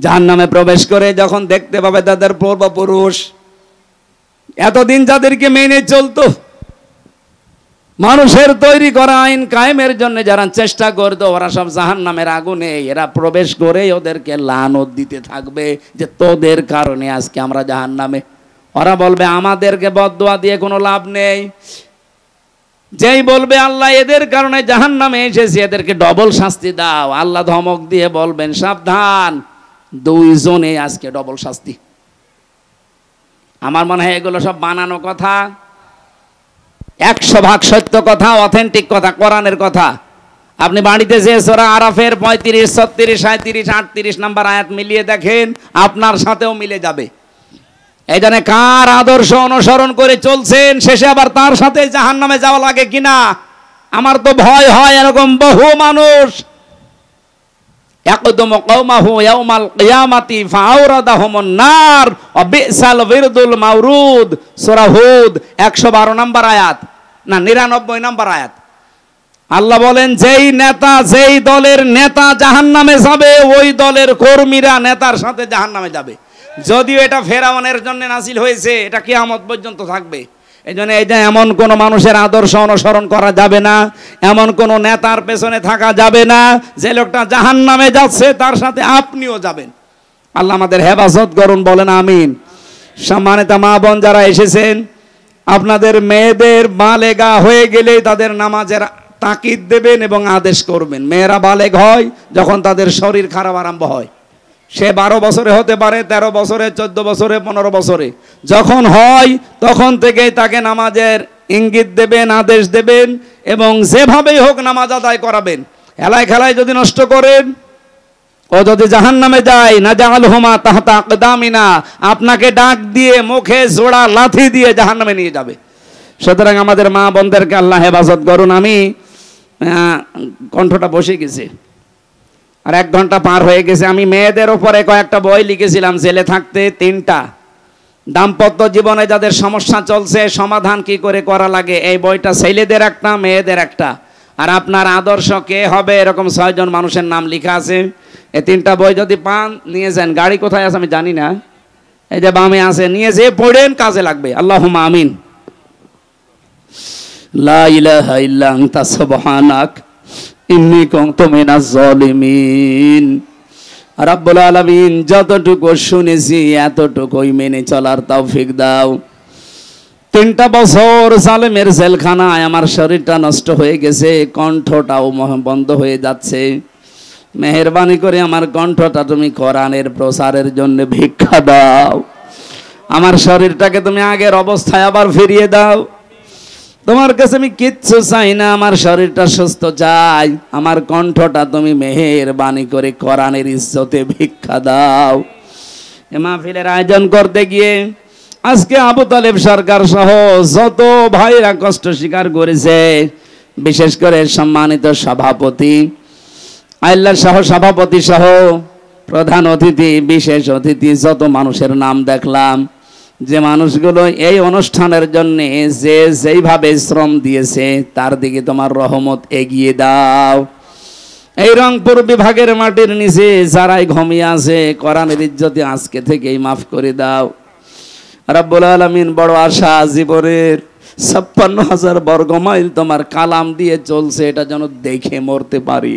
জাহান্নামে প্রবেশ করে যখন দেখতে পাবে তাদের পূর্বপুরুষ এতদিন যাদেরকে মেনে চলতো, মানুষের তৈরি করা আইন কায়েমের জন্য যারা চেষ্টা করতো, ওরা সব জাহান্নামের আগুনে এরা প্রবেশ করে ওদেরকে লানত দিতে থাকবে, যে তোদের কারণে আজকে আমরা জাহান্নামে। ওরা বলবে, আমাদেরকে বদদুয়া দিয়ে কোনো লাভ নেই। যেই বলবে আল্লাহ এদের কারণে জাহান্নামে এসেছি, এদেরকে ডবল শাস্তি দাও, আল্লাহ ধমক দিয়ে বলবেন, সাবধান, দুইজনে আজকে ডবল শাস্তি। আমার মনে হয় এগুলো সব বানানো কথা, 100% সত্য কথা, অথেন্টিক কথা, কোরআনের কথা। আপনি বাড়িতে যে সূরা আরাফের 35, 36, 37, 38 নাম্বার আয়াত মিলিয়ে দেখেন, আপনার সাথেও মিলে যাবে। এই জন্য কার আদর্শ অনুসরণ করে চলছেন, শেষে আবার তার সাথে জাহান্নামে যাওয়া লাগে কিনা আমার তো ভয় হয়। এরকম বহু মানুষ ইয়াকদুমু কওমাহু ইয়াউমাল কিয়ামাতি ফাআওরাদাহুমুন নার ওয়া বিসাল বিরদুল মাওরুদ, সূরা হুদ 112 নম্বর আয়াত, না 99 নম্বর আয়াত। আল্লাহ বলেন, যেই নেতা, যেই দলের নেতা জাহান্নামে যাবে, ওই দলের কর্মীরা নেতার সাথে জাহান্নামে যাবে। যদিও এটা ফেরাউনের জন্য নাযিল হয়েছে, এটা কিয়ামত পর্যন্ত থাকবে। এই জন্য এই যে এমন কোন মানুষের আদর্শ অনুসরণ করা যাবে না, এমন কোন নেতার পেছনে থাকা যাবে না, যে লোকটা জাহান্নামে যাচ্ছে তার সাথে আপনিও যাবেন। আল্লাহ আমাদের হেফাজত করুন, বলেন আমিন। সম্মানিত মা বোন যারা এসেছেন, আপনাদের মেয়েদের বালেগা হয়ে গেলেই তাদের নামাজের তাকিদ দেবেন এবং আদেশ করবেন। মেয়েরা বালেগ হয় যখন তাদের শরীর খারাপ আরম্ভ হয়। সে 12 বছরে হতে পারে, 13 বছরে, 14 বছরে, 15 বছরে, যখন হয় তখন থেকেই তাকে নামাজের ইঙ্গিত দেবেন, আদেশ দেবেন এবং যেভাবেই হোক নামাজ আদায় করাবেন। হেলায় খেলায় যদি নষ্ট করেন, ও যদি জাহান্নামে যায়, না জাআলহুমা তাহতা আকদামিনা, আপনাকে ডাক দিয়ে মুখে জোড়া লাথি দিয়ে জাহান্নামে নিয়ে যাবে। সুতরাং আমাদের মা বোনদেরকে আল্লাহ হেফাজত করুন। আমি কণ্ঠটা বসে গেছে আর 1 ঘন্টা পার হয়ে গেছে। আমি মেয়েদের উপরে কয়েকটা বই লিখেছিলাম জেলে থাকতে, 3টা। দাম্পত্য জীবনে যাদের সমস্যা চলছে, সমাধান কি করে করা লাগে, এই বইটা ছেলেদের একটা, মেয়েদের একটা। আর আপনার আদর্শ কে হবে, এরকম 6 জন মানুষের নাম লেখা আছে। এই 3টা বই যদি পান নিয়ে যান। গাড়ি কোথায় আছে আমি জানি না, এই যে বামে আছে, নিয়ে যেয়ে পড়েন, কাজে লাগবে। আল্লাহুম্মা আমিন। লা ইলাহা ইল্লা আনতা সুবহানাক ইন্নী কুনতু মিনাজ জালিমিন। রাব্বুল আলামিন, যতটুকু শুনেছি এতটুকুই মেনে চলার তৌফিক দাও। 3টা বছর জালেমের জেলখানায় আমার শরীরটা নষ্ট হয়ে গেছে, কণ্ঠটাও বন্ধ হয়ে যাচ্ছে। মেহেরবানি করে আমার কণ্ঠটা তুমি কোরআনের প্রচারের জন্য ভিক্ষা দাও। আমার শরীরটাকে তুমি আগের অবস্থায় আবার ফিরিয়ে দাও। তোমার কাছে আমি কিচ্ছু চাই না, আমার শরীরটা সুস্থ চাই। আমার কণ্ঠটা তুমি মেহেরবানি করে কোরআনের ইজ্জতে ভিক্ষা দাও। এ মাহফিলের আয়োজন করতে গিয়ে আজকে আবু তালেব সরকার সহ যত ভাইরা কষ্ট স্বীকার করেছে, বিশেষ করে সম্মানিত সভাপতি, আল্লাহর সহ সভাপতি সহ প্রধান অতিথি, বিশেষ অতিথি, যত মানুষের নাম দেখলাম, যে মানুষগুলো এই অনুষ্ঠানের জন্য যে যেইভাবে শ্রম দিয়েছে, তার দিকে তোমার রহমত এগিয়ে দাও। এই রংপুর বিভাগের মাটির নিচে যারাই ঘুমিয়ে আছে, কোরআনের ইজ্জতে আজকে থেকেই মাফ করে দাও। রাব্বুল আলামিন, বড় আশা জীবনের 56,000 বর্গ মাইল তোমার কালাম দিয়ে চলছে, এটা যেন দেখে মরতে পারি।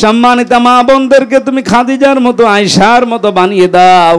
সম্মানিত মা বোনদেরকে তুমি খাদিজার মতো, আয়েশার মতো বানিয়ে দাও।